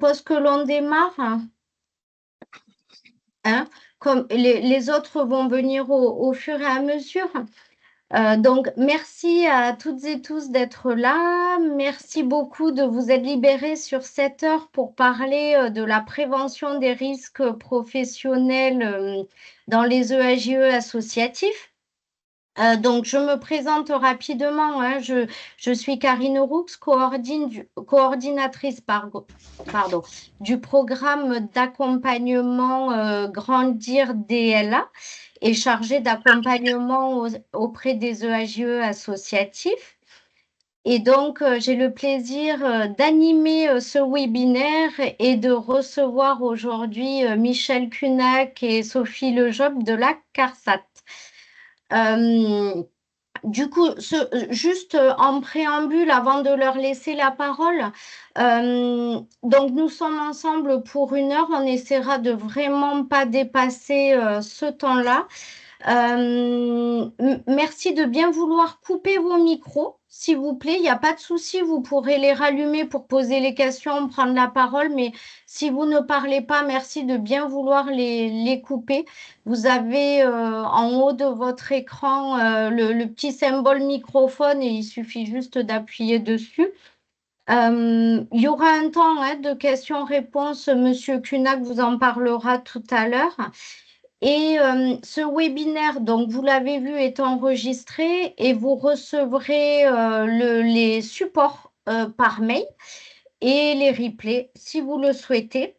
propose que l'on démarre, hein, comme les autres vont venir au fur et à mesure. Donc merci à toutes et tous d'être là. Merci beaucoup de vous être libérés sur cette heure pour parler, de la prévention des risques professionnels, dans les EAJE associatifs. Donc je me présente rapidement, hein. Je suis Karine Roux, coordinatrice du programme d'accompagnement, Grandir DLA et chargée d'accompagnement auprès des EAJE associatifs. Et donc, j'ai le plaisir, d'animer, ce webinaire et de recevoir aujourd'hui, Michel Cunac et Sophie Lejob de la CARSAT. Du coup, juste en préambule, avant de leur laisser la parole, donc nous sommes ensemble pour 1 heure. On essaiera de vraiment pas dépasser ce temps-là. Merci de bien vouloir couper vos micros, s'il vous plaît. Il n'y a pas de souci, vous pourrez les rallumer pour poser les questions, prendre la parole, mais si vous ne parlez pas, merci de bien vouloir les couper. Vous avez en haut de votre écran le petit symbole microphone et il suffit juste d'appuyer dessus. Il y aura un temps, hein, de questions-réponses. Monsieur Cunac vous en parlera tout à l'heure. Et ce webinaire, donc vous l'avez vu, est enregistré et vous recevrez les supports par mail et les replays si vous le souhaitez.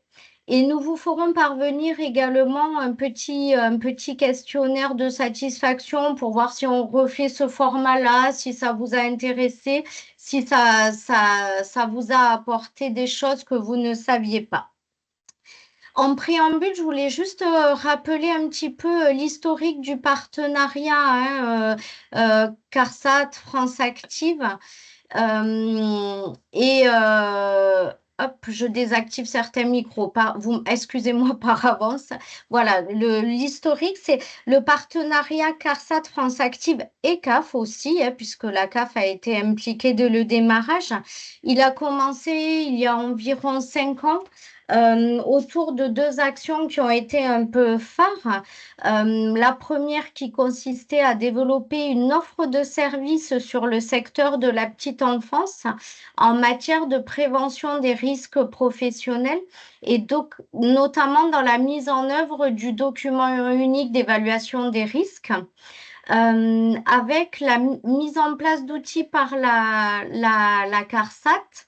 Et nous vous ferons parvenir également un petit questionnaire de satisfaction pour voir si on refait ce format-là, si ça vous a intéressé, si ça vous a apporté des choses que vous ne saviez pas. En préambule, je voulais juste rappeler un petit peu l'historique du partenariat, hein, CARSAT France Active. Et hop, je désactive certains micros. Excusez-moi par avance. Voilà, l'historique, c'est le partenariat CARSAT France Active et CAF aussi, hein, puisque la CAF a été impliquée dès le démarrage. Il a commencé il y a environ 5 ans. Autour de 2 actions qui ont été un peu phares. La première qui consistait à développer une offre de services sur le secteur de la petite enfance en matière de prévention des risques professionnels et donc notamment dans la mise en œuvre du document unique d'évaluation des risques. Avec la mise en place d'outils par la CARSAT,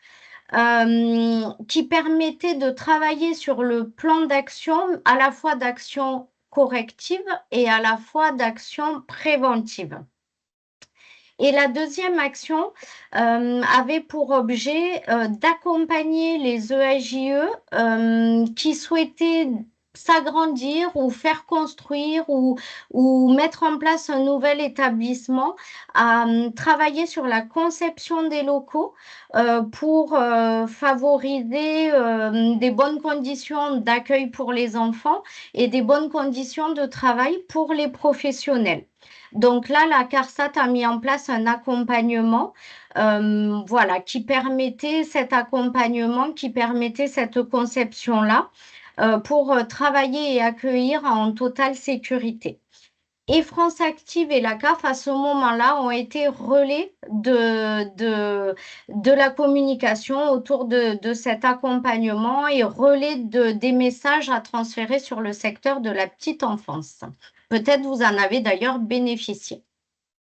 qui permettait de travailler sur le plan d'action, à la fois d'action corrective et à la fois d'action préventive. Et la deuxième action avait pour objet d'accompagner les EAJE qui souhaitaient s'agrandir ou faire construire ou mettre en place un nouvel établissement, à travailler sur la conception des locaux pour favoriser des bonnes conditions d'accueil pour les enfants et des bonnes conditions de travail pour les professionnels. Donc là, la CARSAT a mis en place un accompagnement, voilà, qui permettait cet accompagnement, qui permettait cette conception-là pour travailler et accueillir en totale sécurité. Et France Active et la CAF, à ce moment-là, ont été relais de la communication autour de cet accompagnement et relais des messages à transférer sur le secteur de la petite enfance. Peut-être vous en avez d'ailleurs bénéficié.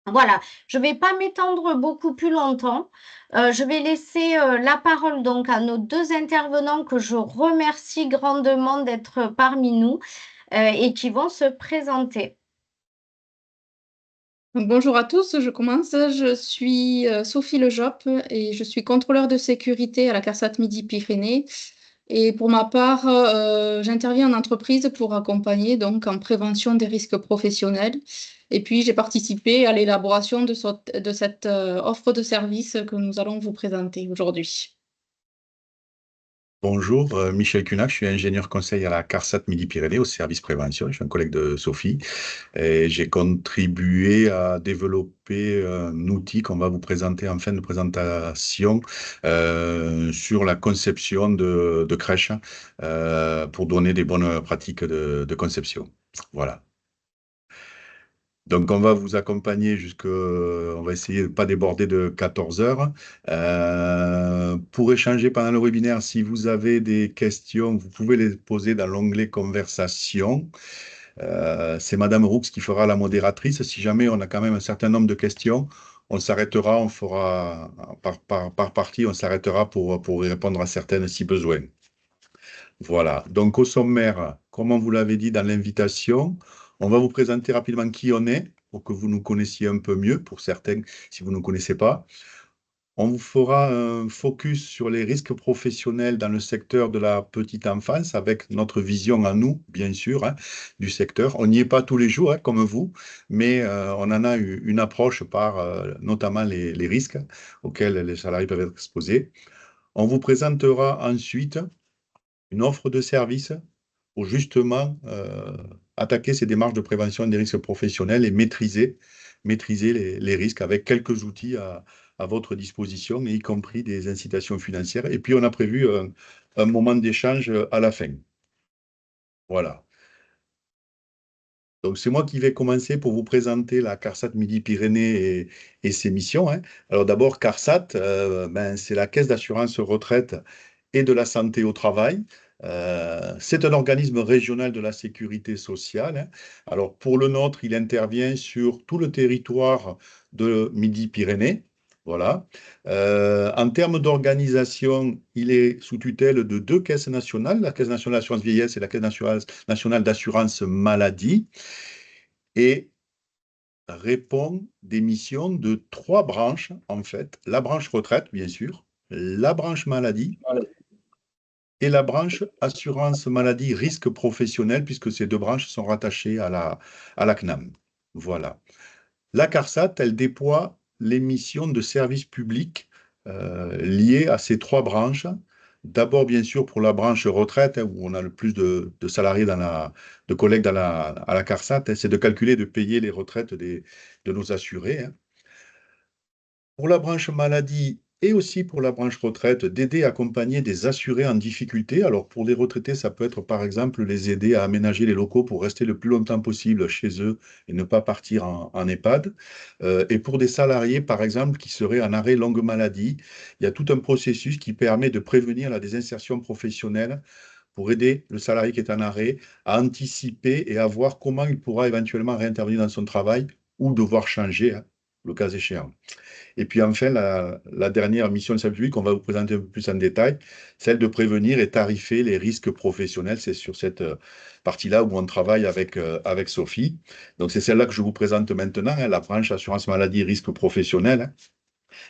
Voilà, je ne vais pas m'étendre beaucoup plus longtemps. Je vais laisser la parole donc à nos 2 intervenants que je remercie grandement d'être parmi nous et qui vont se présenter. Bonjour à tous, je commence. Je suis Sophie Lejob et je suis contrôleur de sécurité à la CARSAT Midi-Pyrénées. Et pour ma part, j'interviens en entreprise pour accompagner donc en prévention des risques professionnels. Et puis, j'ai participé à l'élaboration de cette offre de service que nous allons vous présenter aujourd'hui. Bonjour, Michel Cunac, je suis ingénieur conseil à la CARSAT Midi-Pyrénées au service prévention. Je suis un collègue de Sophie et j'ai contribué à développer un outil qu'on va vous présenter en fin de présentation sur la conception de crèches pour donner des bonnes pratiques de conception. Voilà. Donc, on va vous accompagner on va essayer de ne pas déborder de 14 heures. Pour échanger pendant le webinaire, si vous avez des questions, vous pouvez les poser dans l'onglet Conversation. C'est Madame Roux qui fera la modératrice. Si jamais on a quand même un certain nombre de questions, on s'arrêtera, on fera par partie, on s'arrêtera pour y répondre à certaines si besoin. Voilà. Donc, au sommaire, comme on vous l'avait dit dans l'invitation, on va vous présenter rapidement qui on est pour que vous nous connaissiez un peu mieux, pour certains, si vous ne nous connaissez pas. On vous fera un focus sur les risques professionnels dans le secteur de la petite enfance, avec notre vision à nous, bien sûr, hein, du secteur. On n'y est pas tous les jours, hein, comme vous, mais on en a une approche par notamment les risques auxquels les salariés peuvent être exposés. On vous présentera ensuite une offre de service pour justement attaquer ces démarches de prévention des risques professionnels et maîtriser les risques avec quelques outils à votre disposition, y compris des incitations financières. Et puis, on a prévu un moment d'échange à la fin. Voilà. Donc, c'est moi qui vais commencer pour vous présenter la CARSAT Midi-Pyrénées et ses missions, hein. Alors, d'abord, CARSAT, c'est la Caisse d'assurance retraite et de la santé au travail. C'est un organisme régional de la sécurité sociale, hein. Alors, pour le nôtre, il intervient sur tout le territoire de Midi-Pyrénées. Voilà. En termes d'organisation, il est sous tutelle de deux caisses nationales, la Caisse nationale d'assurance vieillesse et la Caisse nationale d'assurance maladie, et répond des missions de trois branches, en fait. La branche retraite, bien sûr, la branche maladie et la branche assurance maladie risque professionnel, puisque ces deux branches sont rattachées à la CNAM. Voilà. La CARSAT, elle déploie les missions de service public liées à ces trois branches. D'abord, bien sûr, pour la branche retraite, hein, où on a le plus de salariés, de collègues à la CARSAT, hein, c'est de calculer, de payer les retraites de nos assurés, hein. Pour la branche maladie et aussi pour la branche retraite, d'aider à accompagner des assurés en difficulté. Alors pour les retraités, ça peut être par exemple les aider à aménager les locaux pour rester le plus longtemps possible chez eux et ne pas partir en EHPAD. Et pour des salariés, par exemple, qui seraient en arrêt longue maladie, il y a tout un processus qui permet de prévenir la désinsertion professionnelle pour aider le salarié qui est en arrêt à anticiper et à voir comment il pourra éventuellement réintervenir dans son travail ou devoir changer, hein, le cas échéant. Et puis enfin, la dernière mission de service public qu'on va vous présenter un peu plus en détail, celle de prévenir et tarifer les risques professionnels. C'est sur cette partie-là où on travaille avec Sophie. Donc c'est celle-là que je vous présente maintenant, hein, la branche assurance maladie risques professionnels, hein.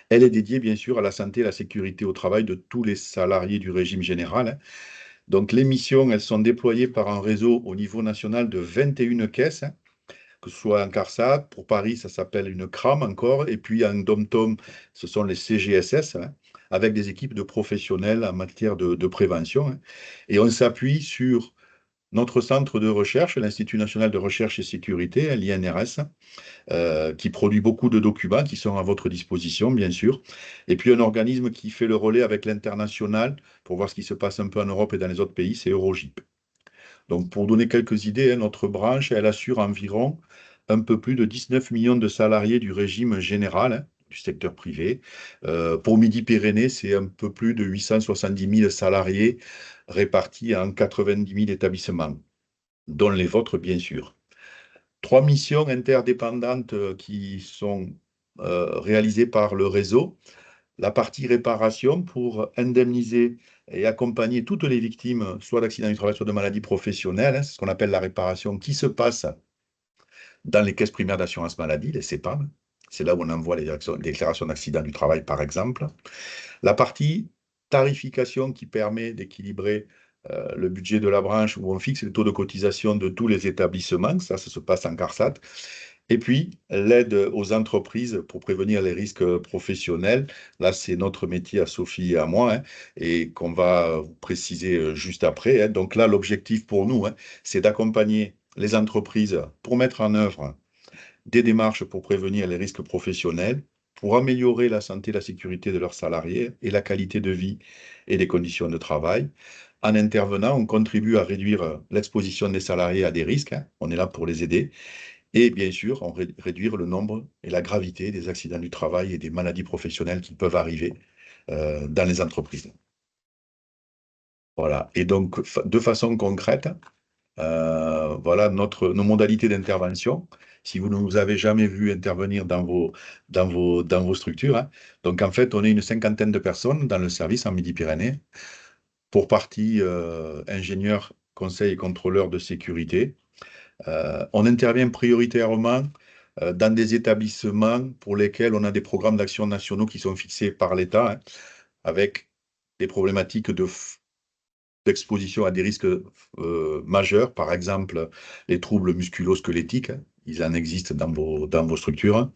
Elle est dédiée bien sûr à la santé et la sécurité au travail de tous les salariés du régime général, hein. Donc les missions, elles sont déployées par un réseau au niveau national de 21 caisses, hein, que ce soit un CARSAT, pour Paris, ça s'appelle une CRAM encore, et puis un DOM-TOM, ce sont les CGSS, hein, avec des équipes de professionnels en matière de prévention, hein. Et on s'appuie sur notre centre de recherche, l'Institut national de recherche et sécurité, l'INRS, qui produit beaucoup de documents qui sont à votre disposition, bien sûr. Et puis un organisme qui fait le relais avec l'international pour voir ce qui se passe un peu en Europe et dans les autres pays, c'est Eurogip. Donc, pour donner quelques idées, hein, notre branche, elle assure environ un peu plus de 19 millions de salariés du régime général, hein, du secteur privé. Pour Midi-Pyrénées, c'est un peu plus de 870 000 salariés répartis en 90 000 établissements, dont les vôtres, bien sûr. Trois missions interdépendantes qui sont réalisées par le réseau. La partie réparation pour indemniser et accompagner toutes les victimes, soit d'accidents du travail, soit de maladies professionnelles, hein, c'est ce qu'on appelle la réparation, qui se passe dans les caisses primaires d'assurance maladie, les CEPAM. C'est là où on envoie les déclarations d'accident du travail, par exemple. La partie tarification qui permet d'équilibrer le budget de la branche, où on fixe les taux de cotisation de tous les établissements, ça se passe en CARSAT. Et puis, l'aide aux entreprises pour prévenir les risques professionnels. Là, c'est notre métier à Sophie et à moi, hein, et qu'on va vous préciser juste après, hein. Donc là, l'objectif pour nous, hein, c'est d'accompagner les entreprises pour mettre en œuvre des démarches pour prévenir les risques professionnels, pour améliorer la santé et la sécurité de leurs salariés et la qualité de vie et des conditions de travail. En intervenant, on contribue à réduire l'exposition des salariés à des risques, hein. On est là pour les aider. Et bien sûr, réduire le nombre et la gravité des accidents du travail et des maladies professionnelles qui peuvent arriver dans les entreprises. Voilà. Et donc, de façon concrète, voilà nos modalités d'intervention. Si vous ne nous avez jamais vu intervenir dans vos structures, hein. Donc, en fait, on est une cinquantaine de personnes dans le service en Midi-Pyrénées, pour partie ingénieurs, conseils et contrôleurs de sécurité. On intervient prioritairement dans des établissements pour lesquels on a des programmes d'action nationaux qui sont fixés par l'État, hein, avec des problématiques d'exposition à des risques majeurs, par exemple les troubles musculo-squelettiques, hein. Ils en existent dans vos structures.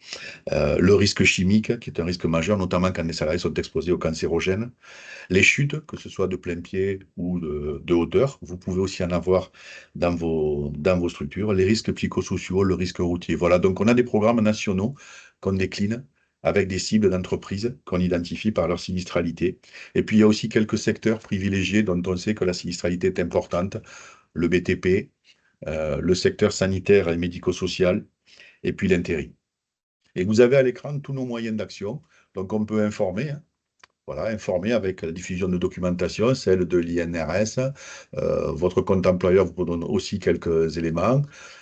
Le risque chimique, qui est un risque majeur, notamment quand les salariés sont exposés aux cancérogènes. Les chutes, que ce soit de plein pied ou de hauteur, vous pouvez aussi en avoir dans vos structures. Les risques psychosociaux, le risque routier. Voilà, donc on a des programmes nationaux qu'on décline avec des cibles d'entreprises qu'on identifie par leur sinistralité. Et puis il y a aussi quelques secteurs privilégiés dont on sait que la sinistralité est importante. Le BTP, le secteur sanitaire et médico-social, et puis l'intérim. Et vous avez à l'écran tous nos moyens d'action. Donc on peut informer, hein. Voilà, informer avec la diffusion de documentation, celle de l'INRS. Votre compte employeur vous donne aussi quelques éléments.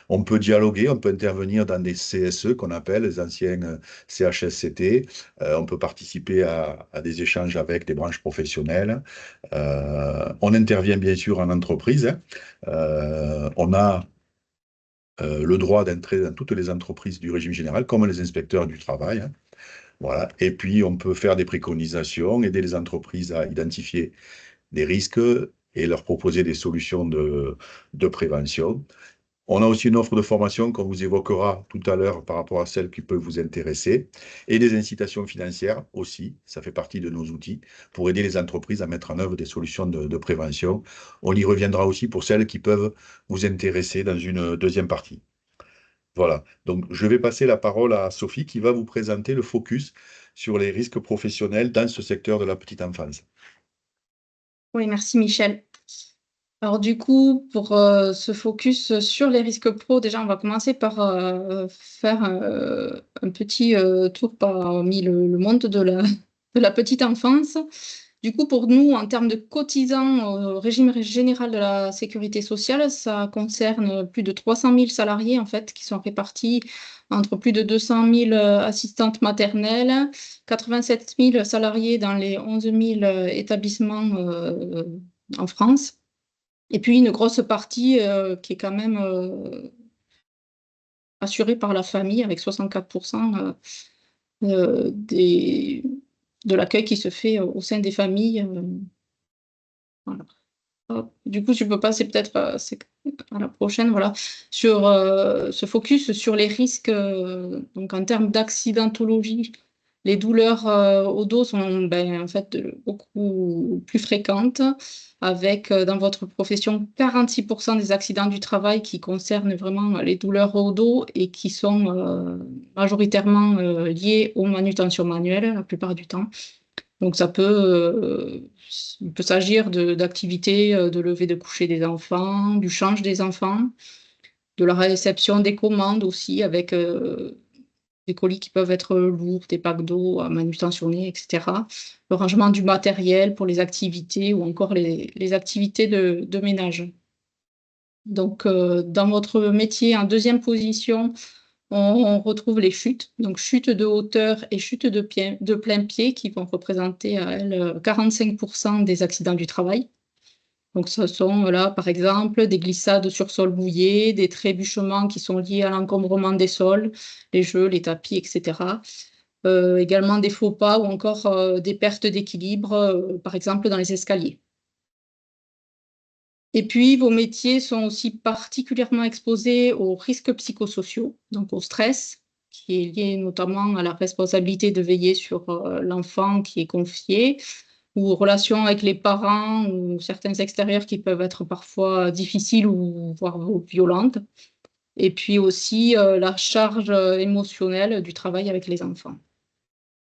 On peut dialoguer, on peut intervenir dans des CSE qu'on appelle les anciens CHSCT. On peut participer à des échanges avec des branches professionnelles. On intervient bien sûr en entreprise, hein. On a le droit d'entrer dans toutes les entreprises du régime général, comme les inspecteurs du travail, hein. Voilà. Et puis, on peut faire des préconisations, aider les entreprises à identifier des risques et leur proposer des solutions de prévention. On a aussi une offre de formation qu'on vous évoquera tout à l'heure par rapport à celle qui peut vous intéresser, et des incitations financières aussi, ça fait partie de nos outils, pour aider les entreprises à mettre en œuvre des solutions de prévention. On y reviendra aussi pour celles qui peuvent vous intéresser dans une deuxième partie. Voilà, donc je vais passer la parole à Sophie qui va vous présenter le focus sur les risques professionnels dans ce secteur de la petite enfance. Oui, merci Michel. Alors du coup, pour ce focus sur les risques pro, déjà on va commencer par faire un petit tour parmi le monde de la petite enfance. Du coup, pour nous, en termes de cotisants au régime général de la sécurité sociale, ça concerne plus de 300 000 salariés en fait, qui sont répartis entre plus de 200 000 assistantes maternelles, 87 000 salariés dans les 11 000 établissements en France. Et puis une grosse partie qui est quand même assurée par la famille, avec 64% de l'accueil qui se fait au sein des familles. Voilà. Du coup, je peux passer peut-être à la prochaine, voilà, sur ce focus sur les risques. Donc, en termes d'accidentologie, les douleurs au dos sont en fait beaucoup plus fréquentes, avec dans votre profession 46% des accidents du travail qui concernent vraiment les douleurs au dos et qui sont majoritairement liés aux manutentions manuelles la plupart du temps. Donc, il peut s'agir d'activités de lever de coucher des enfants, du change des enfants, de la réception des commandes aussi, avec des colis qui peuvent être lourds, des packs d'eau à manutentionner, etc. Le rangement du matériel pour les activités ou encore les activités de ménage. Donc, dans votre métier, en deuxième position, on retrouve les chutes, donc chutes de hauteur et chutes de plein pied qui vont représenter à elles 45% des accidents du travail. Donc, ce sont là, par exemple, des glissades sur sol mouillé, des trébuchements qui sont liés à l'encombrement des sols, les jeux, les tapis, etc. Également des faux pas ou encore des pertes d'équilibre, par exemple dans les escaliers. Et puis, vos métiers sont aussi particulièrement exposés aux risques psychosociaux, donc au stress, qui est lié notamment à la responsabilité de veiller sur l'enfant qui est confié, ou aux relations avec les parents ou certains extérieurs qui peuvent être parfois difficiles ou voire violentes. Et puis aussi la charge émotionnelle du travail avec les enfants.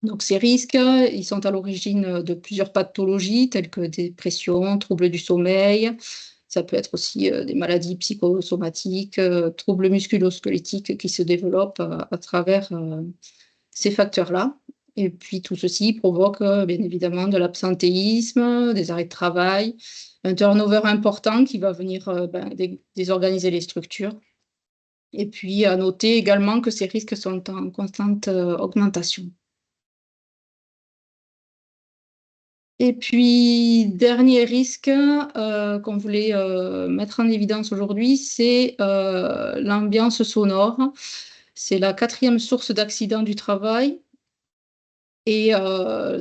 Donc ces risques, ils sont à l'origine de plusieurs pathologies telles que dépression, troubles du sommeil. Ça peut être aussi des maladies psychosomatiques, troubles musculo-squelettiques qui se développent à travers ces facteurs-là. Et puis tout ceci provoque bien évidemment de l'absentéisme, des arrêts de travail, un turnover important qui va venir désorganiser les structures. Et puis à noter également que ces risques sont en constante augmentation. Et puis, dernier risque qu'on voulait mettre en évidence aujourd'hui, c'est l'ambiance sonore. C'est la 4e source d'accidents du travail. Et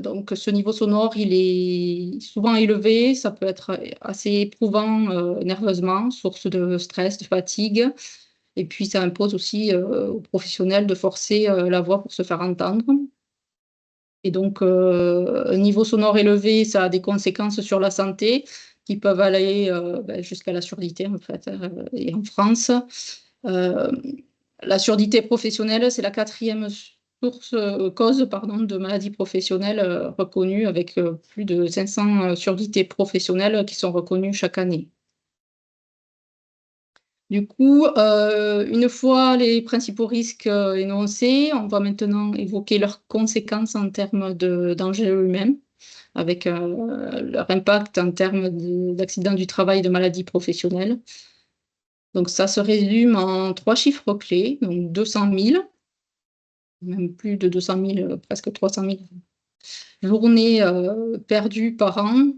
donc, ce niveau sonore, il est souvent élevé. Ça peut être assez éprouvant nerveusement, source de stress, de fatigue. Et puis, ça impose aussi aux professionnels de forcer la voix pour se faire entendre. Et donc, un niveau sonore élevé, ça a des conséquences sur la santé qui peuvent aller jusqu'à la surdité, en fait. Et en France, euh, la surdité professionnelle, c'est la 4e cause de maladies professionnelles reconnues, avec plus de 500 surdités professionnelles qui sont reconnues chaque année. Du coup, une fois les principaux risques énoncés, on va maintenant évoquer leurs conséquences en termes d'enjeux humains, avec leur impact en termes d'accidents du travail et de maladies professionnelles. Donc ça se résume en 3 chiffres clés, donc 200 000, même plus de 200 000, presque 300 000 journées perdues par an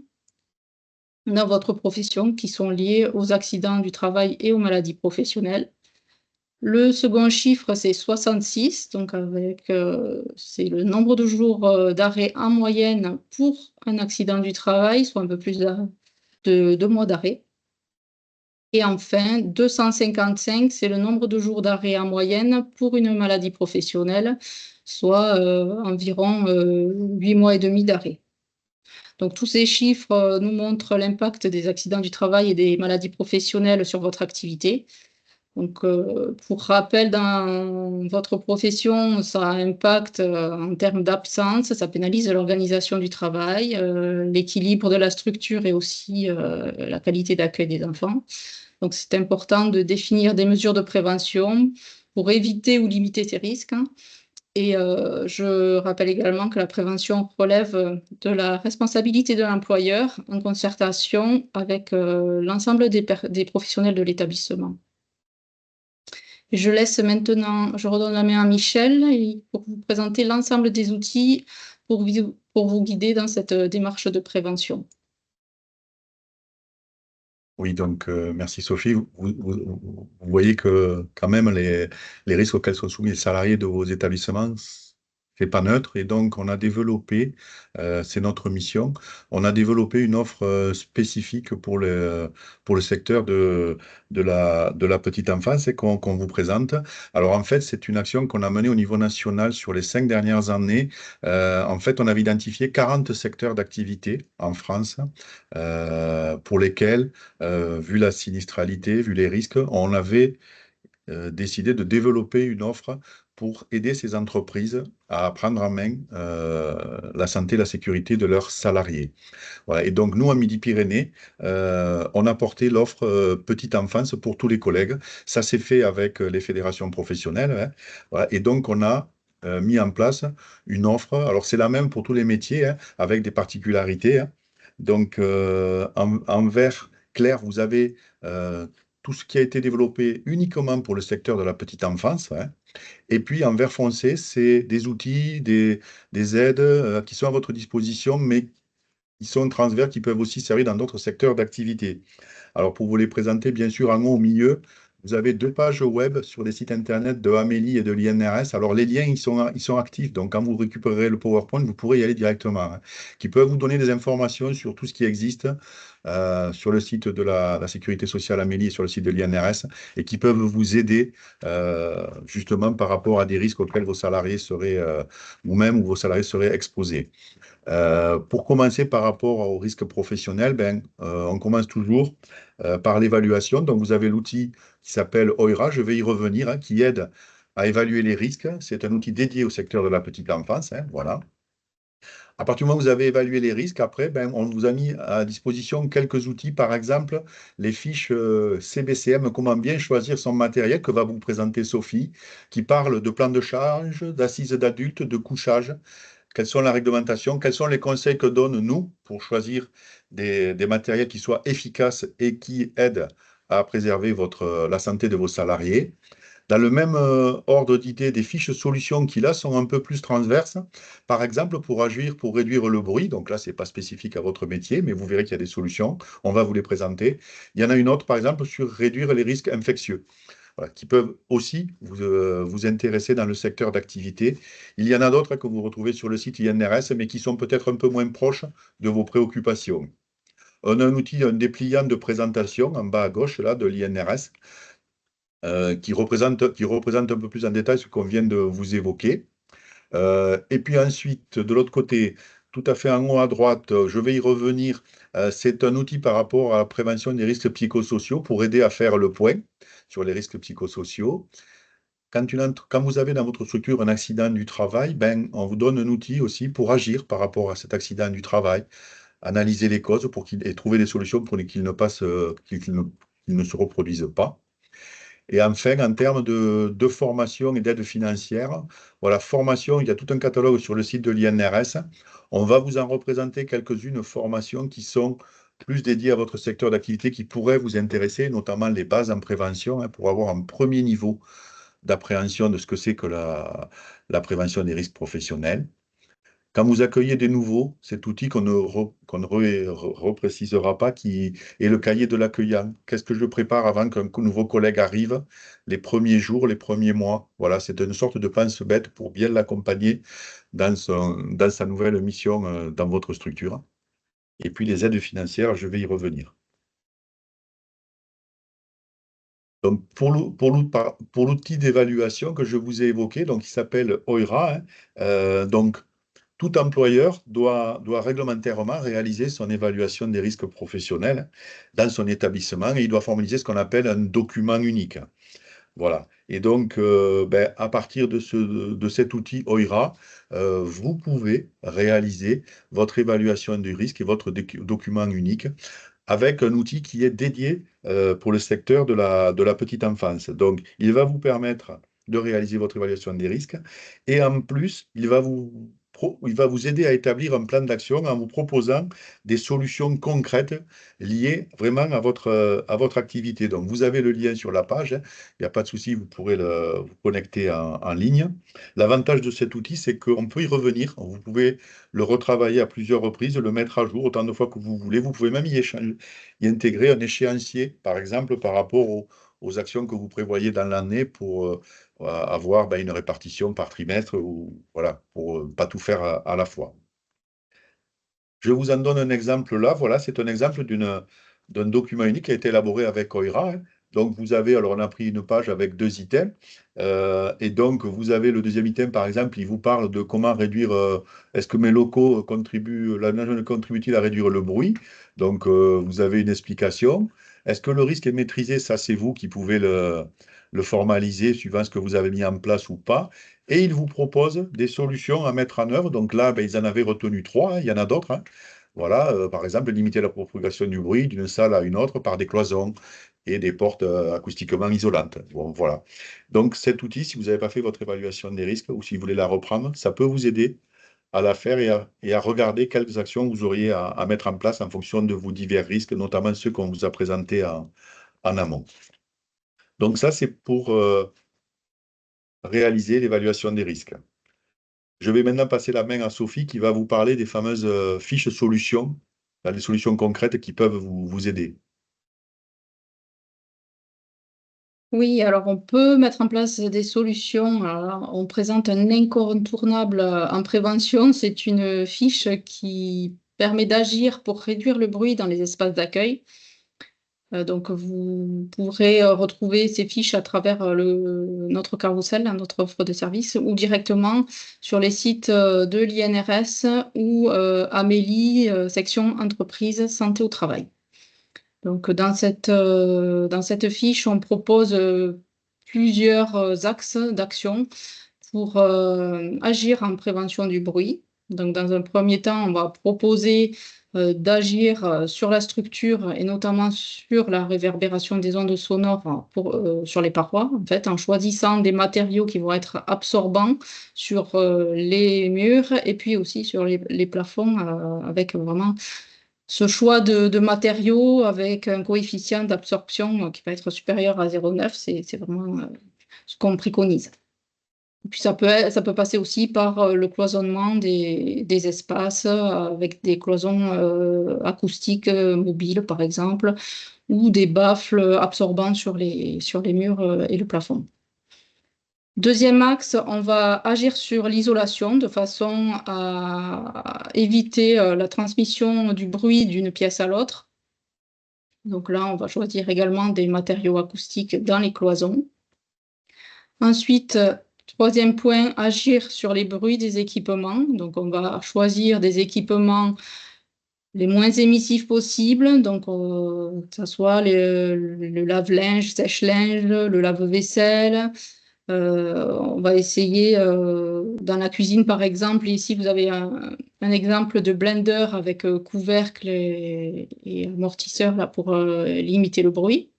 dans votre profession qui sont liées aux accidents du travail et aux maladies professionnelles. Le second chiffre, c'est 66, donc c'est le nombre de jours d'arrêt en moyenne pour un accident du travail, soit un peu plus de 2 mois d'arrêt. Et enfin, 255, c'est le nombre de jours d'arrêt en moyenne pour une maladie professionnelle, soit environ 8 mois et demi d'arrêt. Donc tous ces chiffres nous montrent l'impact des accidents du travail et des maladies professionnelles sur votre activité. Donc, pour rappel, dans votre profession, ça impacte en termes d'absence, ça pénalise l'organisation du travail, l'équilibre de la structure et aussi la qualité d'accueil des enfants. Donc, c'est important de définir des mesures de prévention pour éviter ou limiter ces risques, hein. Et je rappelle également que la prévention relève de la responsabilité de l'employeur en concertation avec l'ensemble des professionnels de l'établissement. Je redonne la main à Michel pour vous présenter l'ensemble des outils pour vous guider dans cette démarche de prévention. Oui, donc merci Sophie. Vous voyez que quand même les risques auxquels sont soumis les salariés de vos établissements, c'est pas neutre. Et donc on a développé, c'est notre mission, on a développé une offre spécifique pour le secteur de la petite enfance et qu'on vous présente. Alors en fait, c'est une action qu'on a menée au niveau national sur les 5 dernières années. En fait, on avait identifié 40 secteurs d'activité en France pour lesquels vu la sinistralité, vu les risques, on avait décidé de développer une offre pour aider ces entreprises à prendre en main la santé et la sécurité de leurs salariés. Voilà. Et donc, nous, à Midi-Pyrénées, on a porté l'offre petite enfance pour tous les collègues. Ça s'est fait avec les fédérations professionnelles, hein. Voilà. Et donc, on a mis en place une offre. Alors, c'est la même pour tous les métiers, hein, avec des particularités, hein. Donc, en vert clair, vous avez tout ce qui a été développé uniquement pour le secteur de la petite enfance, hein. Et puis en vert foncé, c'est des outils, des aides qui sont à votre disposition, mais qui sont transverses, qui peuvent aussi servir dans d'autres secteurs d'activité. Alors pour vous les présenter, bien sûr, en haut au milieu, vous avez 2 pages web sur des sites internet de Amélie et de l'INRS. Alors les liens, ils sont actifs. Donc quand vous récupérerez le PowerPoint, vous pourrez y aller directement, hein, qui peuvent vous donner des informations sur tout ce qui existe sur le site de la Sécurité sociale Amélie et sur le site de l'INRS et qui peuvent vous aider justement par rapport à des risques auxquels vos salariés seraient, ou vos salariés seraient exposés. Pour commencer par rapport au risque professionnel, on commence toujours par l'évaluation. Donc, vous avez l'outil qui s'appelle OIRA, je vais y revenir, hein, qui aide à évaluer les risques. C'est un outil dédié au secteur de la petite enfance. Hein, voilà. À partir du moment où vous avez évalué les risques, après, on vous a mis à disposition quelques outils, par exemple les fiches CBCM, comment bien choisir son matériel que va vous présenter Sophie, qui parle de plan de charge, d'assises d'adultes, de couchage. Quelles sont la réglementation, quels sont les conseils que donnent nous pour choisir des matériels qui soient efficaces et qui aident à préserver la santé de vos salariés. Dans le même ordre d'idée, des fiches solutions qui là sont un peu plus transverses, par exemple pour agir, pour réduire le bruit. Donc là, ce n'est pas spécifique à votre métier, mais vous verrez qu'il y a des solutions. On va vous les présenter. Il y en a une autre, par exemple, sur réduire les risques infectieux. Voilà, qui peuvent aussi vous intéresser dans le secteur d'activité. Il y en a d'autres que vous retrouvez sur le site INRS, mais qui sont peut-être un peu moins proches de vos préoccupations. On a un outil, un dépliant de présentation en bas à gauche là, de l'INRS, qui représente un peu plus en détail ce qu'on vient de vous évoquer. Et puis ensuite, de l'autre côté, tout à fait en haut à droite, je vais y revenir, c'est un outil par rapport à la prévention des risques psychosociaux pour aider à faire le point sur les risques psychosociaux. Quand vous avez dans votre structure un accident du travail, on vous donne un outil aussi pour agir par rapport à cet accident du travail, analyser les causes et trouver des solutions pour qu'il ne se reproduisent pas. Et enfin, en termes de formation et d'aide financière, voilà, formation, il y a tout un catalogue sur le site de l'INRS. On va vous en représenter quelques-unes formations qui sont plus dédiées à votre secteur d'activité, qui pourraient vous intéresser, notamment les bases en prévention, hein, pour avoir un premier niveau d'appréhension de ce que c'est que la prévention des risques professionnels. Quand vous accueillez des nouveaux, cet outil qu'on ne reprécisera pas, qui est le cahier de l'accueillant. Qu'est-ce que je prépare avant qu'un nouveau collègue arrive, les premiers jours, les premiers mois? Voilà, c'est une sorte de pense-bête pour bien l'accompagner dans sa nouvelle mission dans votre structure. Et puis les aides financières, je vais y revenir. Donc, pour l'outil d'évaluation que je vous ai évoqué, donc, il s'appelle OIRA, hein, donc, tout employeur doit réglementairement réaliser son évaluation des risques professionnels dans son établissement et il doit formaliser ce qu'on appelle un document unique. Voilà. Et donc, à partir de cet outil OIRA, vous pouvez réaliser votre évaluation du risque et votre document unique avec un outil qui est dédié pour le secteur de la petite enfance. Donc, il va vous permettre de réaliser votre évaluation des risques et en plus, il va vous aider à établir un plan d'action en vous proposant des solutions concrètes liées vraiment à votre activité. Donc, vous avez le lien sur la page, hein. Il n'y a pas de souci, vous pourrez vous connecter en ligne. L'avantage de cet outil, c'est qu'on peut y revenir. Vous pouvez le retravailler à plusieurs reprises, le mettre à jour autant de fois que vous voulez. Vous pouvez même y intégrer un échéancier, par exemple, par rapport aux actions que vous prévoyez dans l'année pour avoir une répartition par trimestre ou voilà, pour pas tout faire à la fois. Je vous en donne un exemple là. Voilà, c'est un exemple d'un document unique qui a été élaboré avec OIRA, hein. Donc, vous avez, alors on a pris une page avec 2 items. Et donc, vous avez le deuxième item, par exemple, il vous parle de comment réduire, est-ce que mes locaux l'aménagement contribue-t-il à réduire le bruit? Donc, vous avez une explication. Est-ce que le risque est maîtrisé? Ça, c'est vous qui pouvez le formaliser suivant ce que vous avez mis en place ou pas. Et il vous propose des solutions à mettre en œuvre. Donc là, ils en avaient retenu 3, hein, il y en a d'autres, hein. Voilà, par exemple, limiter la propagation du bruit d'une salle à une autre par des cloisons et des portes acoustiquement isolantes. Bon, voilà. Donc cet outil, si vous n'avez pas fait votre évaluation des risques ou si vous voulez la reprendre, ça peut vous aider à la faire et à regarder quelles actions vous auriez à mettre en place en fonction de vos divers risques, notamment ceux qu'on vous a présentés en amont. Donc ça, c'est pour réaliser l'évaluation des risques. Je vais maintenant passer la main à Sophie qui va vous parler des fameuses fiches solutions, des solutions concrètes qui peuvent vous aider. Oui, alors on peut mettre en place des solutions. Alors là, on présente un incontournable en prévention. C'est une fiche qui permet d'agir pour réduire le bruit dans les espaces d'accueil. Donc, vous pourrez retrouver ces fiches à travers notre carrousel, notre offre de service, ou directement sur les sites de l'INRS ou Amélie, section entreprise santé au travail. Donc, dans cette fiche, on propose plusieurs axes d'action pour agir en prévention du bruit. Donc, dans un premier temps, on va proposer d'agir sur la structure et notamment sur la réverbération des ondes sonores sur les parois, en fait, en choisissant des matériaux qui vont être absorbants sur les murs et puis aussi sur les plafonds avec vraiment ce choix de matériaux avec un coefficient d'absorption qui va être supérieur à 0,9, c'est vraiment ce qu'on préconise. Et puis ça peut passer aussi par le cloisonnement des espaces avec des cloisons acoustiques mobiles, par exemple, ou des baffles absorbants sur les murs et le plafond. Deuxième axe, on va agir sur l'isolation de façon à éviter la transmission du bruit d'une pièce à l'autre. Donc là, on va choisir également des matériaux acoustiques dans les cloisons. Ensuite, troisième point, agir sur les bruits des équipements. Donc, on va choisir des équipements les moins émissifs possibles, donc que ce soit le lave-linge, sèche-linge, le lave-vaisselle. On va essayer dans la cuisine, par exemple. Ici, vous avez un exemple de blender avec couvercle et amortisseur là, pour limiter le bruit.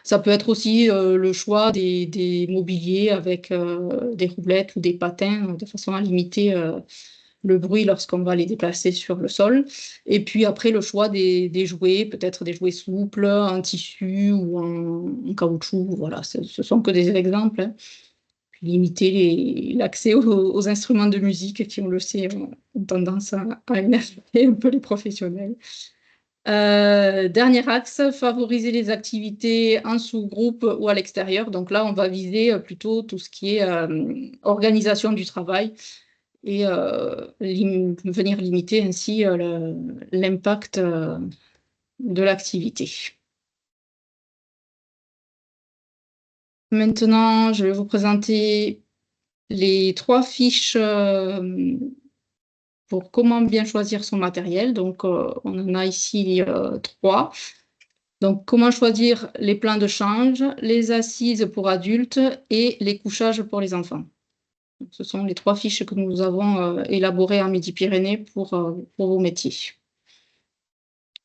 Ça peut être aussi le choix des mobiliers avec des roulettes ou des patins de façon à limiter le bruit lorsqu'on va les déplacer sur le sol. Et puis après, le choix des jouets, peut-être des jouets souples, en tissu ou en caoutchouc. Voilà, ce sont que des exemples. Hein. Puis limiter l'accès aux instruments de musique qui, on le sait, ont tendance à énerver un peu les professionnels. Dernier axe, favoriser les activités en sous-groupe ou à l'extérieur. Donc là, on va viser plutôt tout ce qui est organisation du travail et venir limiter ainsi l'impact de l'activité. Maintenant, je vais vous présenter les 3 fiches pour comment bien choisir son matériel. Donc, on en a ici 3. Donc, comment choisir les plans de change, les assises pour adultes et les couchages pour les enfants. Donc, ce sont les 3 fiches que nous avons élaborées en Midi-Pyrénées pour vos métiers.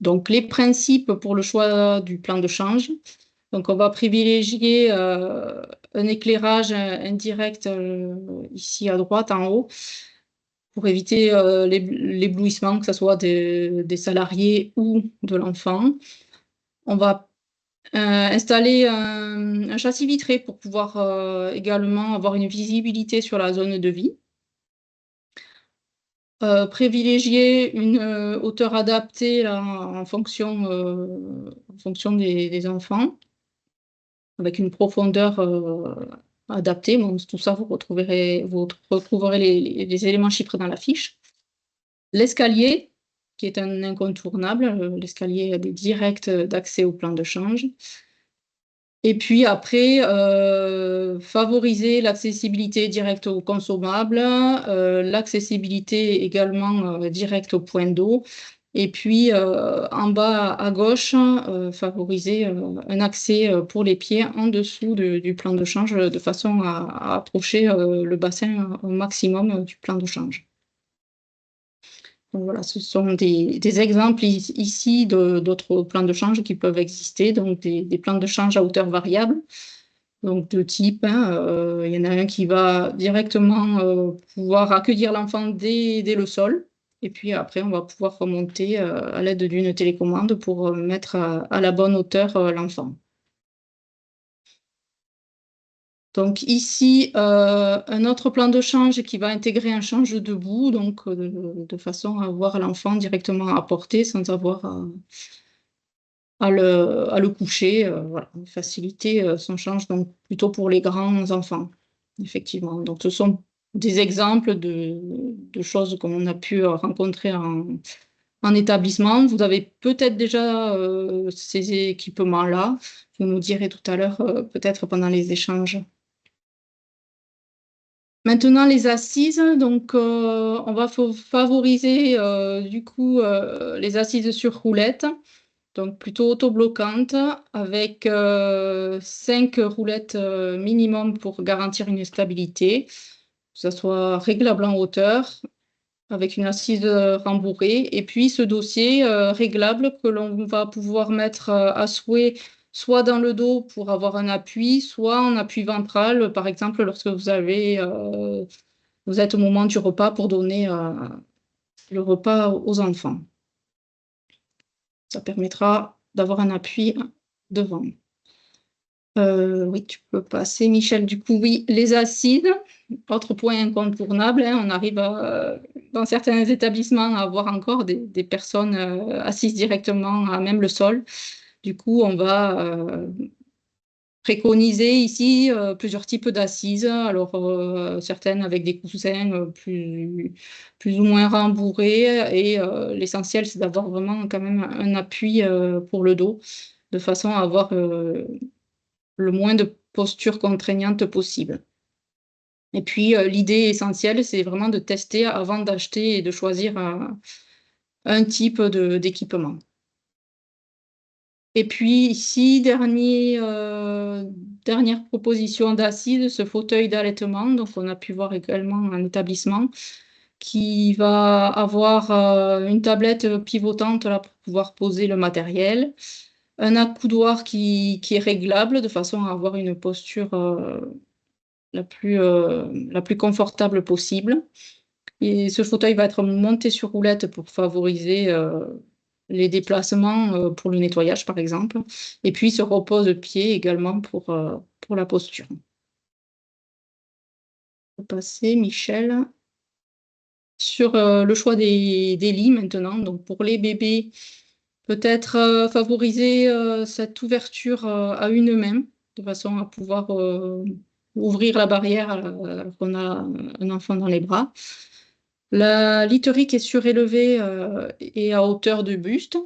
Donc, les principes pour le choix du plan de change. Donc, on va privilégier un éclairage indirect ici à droite, en haut, pour éviter l'éblouissement, que ce soit des salariés ou de l'enfant. On va installer un châssis vitré pour pouvoir également avoir une visibilité sur la zone de vie. Privilégier une hauteur adaptée là, en fonction des enfants, avec une profondeur adaptée. Bon, tout ça, vous retrouverez les éléments chiffrés dans la fiche. L'escalier, qui est un incontournable, l'escalier direct d'accès au plan de change. Et puis après, favoriser l'accessibilité directe aux consommables, l'accessibilité également directe au point d'eau. Et puis en bas à gauche, favoriser un accès pour les pieds en dessous du plan de change de façon à approcher le bassin au maximum du plan de change. Donc voilà, ce sont des exemples ici d'autres plans de change qui peuvent exister, donc des plans de change à hauteur variable, donc de type, il y en a un qui va directement pouvoir accueillir l'enfant dès le sol, et puis après on va pouvoir remonter à l'aide d'une télécommande pour mettre à la bonne hauteur l'enfant. Donc ici, un autre plan de change qui va intégrer un change debout, donc de façon à voir l'enfant directement à portée sans avoir à le coucher. Voilà, faciliter son change donc plutôt pour les grands enfants, effectivement. Donc ce sont des exemples de choses qu'on a pu rencontrer en établissement. Vous avez peut-être déjà ces équipements-là. Vous nous direz tout à l'heure, peut-être pendant les échanges. Maintenant, les assises. Donc, on va favoriser du coup les assises sur roulette. Donc, plutôt autobloquantes, avec 5 roulettes minimum pour garantir une stabilité, que ce soit réglable en hauteur, avec une assise rembourrée, et puis ce dossier réglable que l'on va pouvoir mettre à souhait, soit dans le dos pour avoir un appui, soit en appui ventral, par exemple lorsque vous êtes au moment du repas pour donner le repas aux enfants. Ça permettra d'avoir un appui devant. Oui, tu peux passer, Michel. Du coup, oui, les acides, autre point incontournable, hein, on arrive dans certains établissements à avoir encore des personnes assises directement à même le sol. Du coup, on va préconiser ici plusieurs types d'assises. Alors, certaines avec des coussins plus ou moins rembourrés. Et l'essentiel, c'est d'avoir vraiment quand même un appui pour le dos, de façon à avoir le moins de postures contraignantes possible. Et puis, l'idée essentielle, c'est vraiment de tester avant d'acheter et de choisir un type d'équipement. Et puis ici, dernière proposition d'assise, ce fauteuil d'allaitement, donc on a pu voir également en établissement, qui va avoir une tablette pivotante là, pour pouvoir poser le matériel, un accoudoir qui est réglable de façon à avoir une posture la plus confortable possible. Et ce fauteuil va être monté sur roulette pour favoriser les déplacements pour le nettoyage, par exemple. Et puis, se repose-pied également pour la posture. On va passer, Michel, sur le choix des lits maintenant. Donc, pour les bébés, peut-être favoriser cette ouverture à une main, de façon à pouvoir ouvrir la barrière alors qu'on a un enfant dans les bras. La literie qui est surélevée et à hauteur de buste.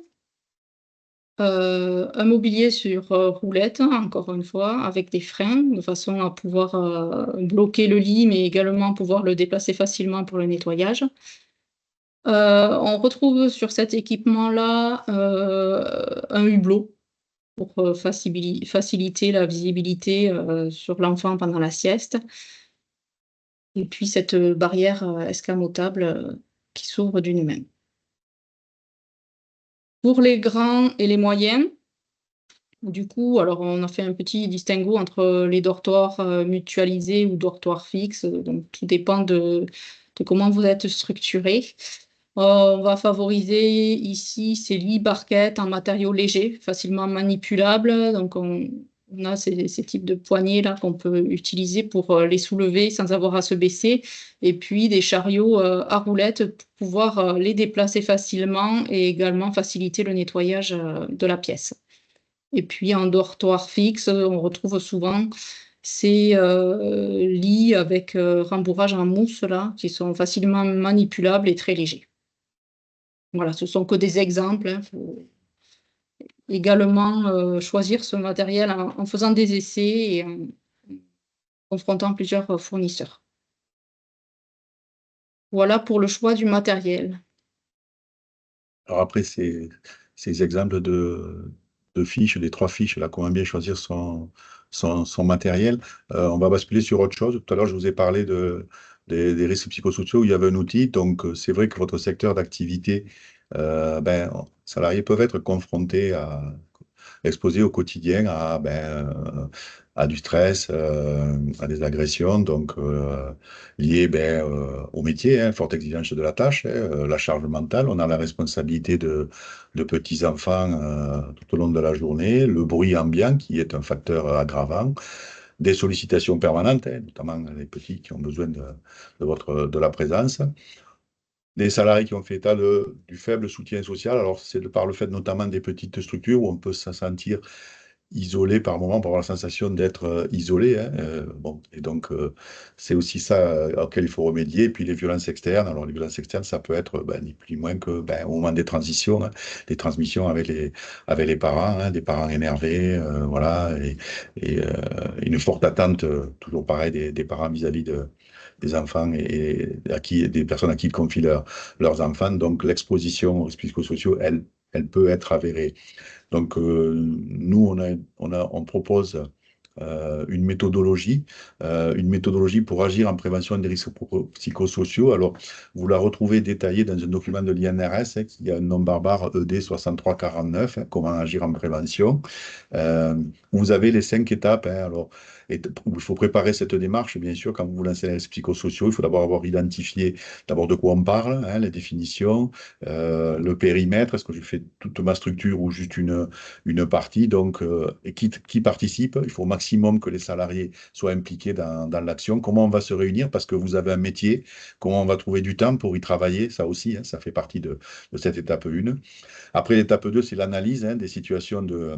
Un mobilier sur roulette, encore une fois, avec des freins, de façon à pouvoir bloquer le lit, mais également pouvoir le déplacer facilement pour le nettoyage. On retrouve sur cet équipement-là un hublot pour faciliter la visibilité sur l'enfant pendant la sieste. Et puis cette barrière escamotable qui s'ouvre d'une main. Pour les grands et les moyens, du coup, alors on a fait un petit distinguo entre les dortoirs mutualisés ou dortoirs fixes, donc tout dépend de comment vous êtes structuré. On va favoriser ici ces lits barquettes en matériaux légers, facilement manipulables. Donc on a ces types de poignées là qu'on peut utiliser pour les soulever sans avoir à se baisser. Et puis des chariots à roulettes pour pouvoir les déplacer facilement et également faciliter le nettoyage de la pièce. Et puis en dortoir fixe, on retrouve souvent ces lits avec rembourrage en mousse là, qui sont facilement manipulables et très légers. Voilà, ce sont que des exemples. Il faut également choisir ce matériel en faisant des essais et en confrontant plusieurs fournisseurs. Voilà pour le choix du matériel. Alors après, ces exemples de fiches, des 3 fiches, là, comment bien choisir son matériel, on va basculer sur autre chose. Tout à l'heure, je vous ai parlé des risques psychosociaux où il y avait un outil. Donc, c'est vrai que votre secteur d'activité, salariés peuvent être confrontés exposés au quotidien à du stress, à des agressions, donc liées au métier, hein, forte exigence de la tâche, hein, la charge mentale. On a la responsabilité de petits-enfants tout au long de la journée, le bruit ambiant qui est un facteur aggravant, des sollicitations permanentes, hein, notamment les petits qui ont besoin de la présence. Des salariés qui ont fait état du faible soutien social. Alors, c'est de par le fait notamment des petites structures où on peut se sentir isolé par moment, pour avoir la sensation d'être isolé, hein, bon, et donc, c'est aussi ça auquel il faut remédier. Et puis les violences externes. Alors, les violences externes, ça peut être ni plus ni moins que au moment des transitions, hein, des transmissions avec les parents, hein, des parents énervés, voilà, et une forte attente, toujours pareil, des parents vis-à-vis des enfants et des personnes à qui ils confient leurs enfants. Donc, l'exposition aux risques psychosociaux, elle peut être avérée. Donc, nous, on propose une méthodologie pour agir en prévention des risques psychosociaux. Alors, vous la retrouvez détaillée dans un document de l'INRS, hein, qui a un nom barbare ED 6349, hein, comment agir en prévention. Euh, vous avez les 5 étapes. Hein, alors, il faut préparer cette démarche, bien sûr, quand vous vous lancez dans les risques psychosociaux. Il faut d'abord avoir identifié d'abord de quoi on parle, hein, les définitions, le périmètre, est-ce que je fais toute ma structure ou juste une partie. Donc, et qui participe? Il faut au maximum que les salariés soient impliqués dans l'action. Comment on va se réunir? Parce que vous avez un métier. Comment on va trouver du temps pour y travailler? Ça aussi, hein, ça fait partie de cette étape 1. Après, l'étape 2, c'est l'analyse, hein, des situations de